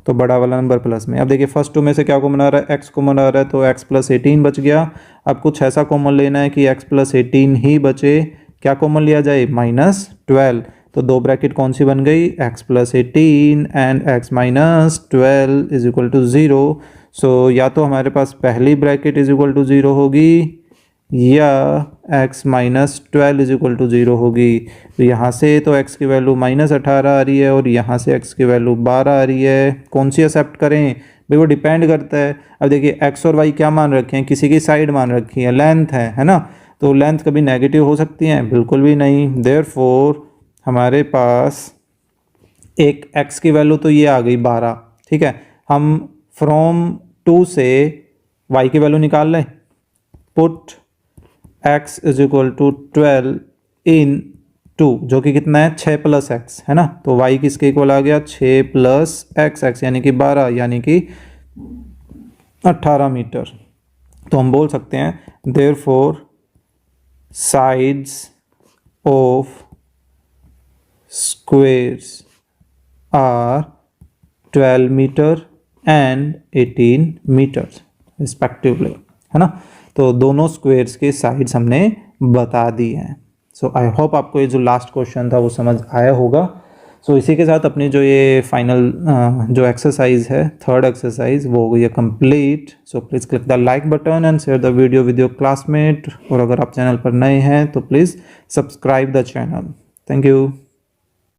तो बड़ा वाला नंबर प्लस में। अब देखिए फर्स्ट 2 में से क्या कॉमन आ रहा है, x कॉमन आ रहा है, तो x + 18 बच गया। अब कुछ ऐसा कॉमन लेना है कि x + 18 ही बचे, क्या कॉमन लिया जाए -12, तो 2 ब्रैकेट कौन सी बन गई, x + 18 एंड x - 12 = 0। सो या तो हमारे पास पहली ब्रैकेट = 0 होगी या x - 12 = 0 होगी। तो यहाँ से तो x की वैल्यू -18 आ रही है और यहाँ से x की वैल्यू 12 आ रही है, कौन सी एक्सेप्ट करें भाई, वो डिपेंड करता है। अब देखिए x और y क्या मान रखे हैं, किसी की साइड मान रखी है, लेंथ है ना, तो लेंथ कभी नेगेटिव हो सकती है, बिल्कुल भी नहीं। देयरफॉर हमारे पास एक x की वैल्यू तो ये आ गई 12, ठीक है। हम फ्रॉम 2 से y की वैल्यू निकाल लें, पुट x = 12 इन 2, जो कि कितना है 6 + x, है ना, तो y किसके इक्वल आ गया 6 + x, x यानी कि 12 यानी कि 18 मीटर। तो हम बोल सकते हैं therefore sides of squares are 12 metre and 18 metre respectively, है ना। तो दोनों स्क्वेयर्स के साइड्स हमने बता दी हैं। सो आई होप आपको ये जो लास्ट क्वेश्चन था वो समझ आया होगा। सो इसी के साथ अपनी जो ये फाइनल जो एक्सरसाइज है, थर्ड एक्सरसाइज, वो हो गई है complete. So please click the like button and share the video with your classmate, और अगर आप चैनल पर नए हैं तो please subscribe the channel. Thank you.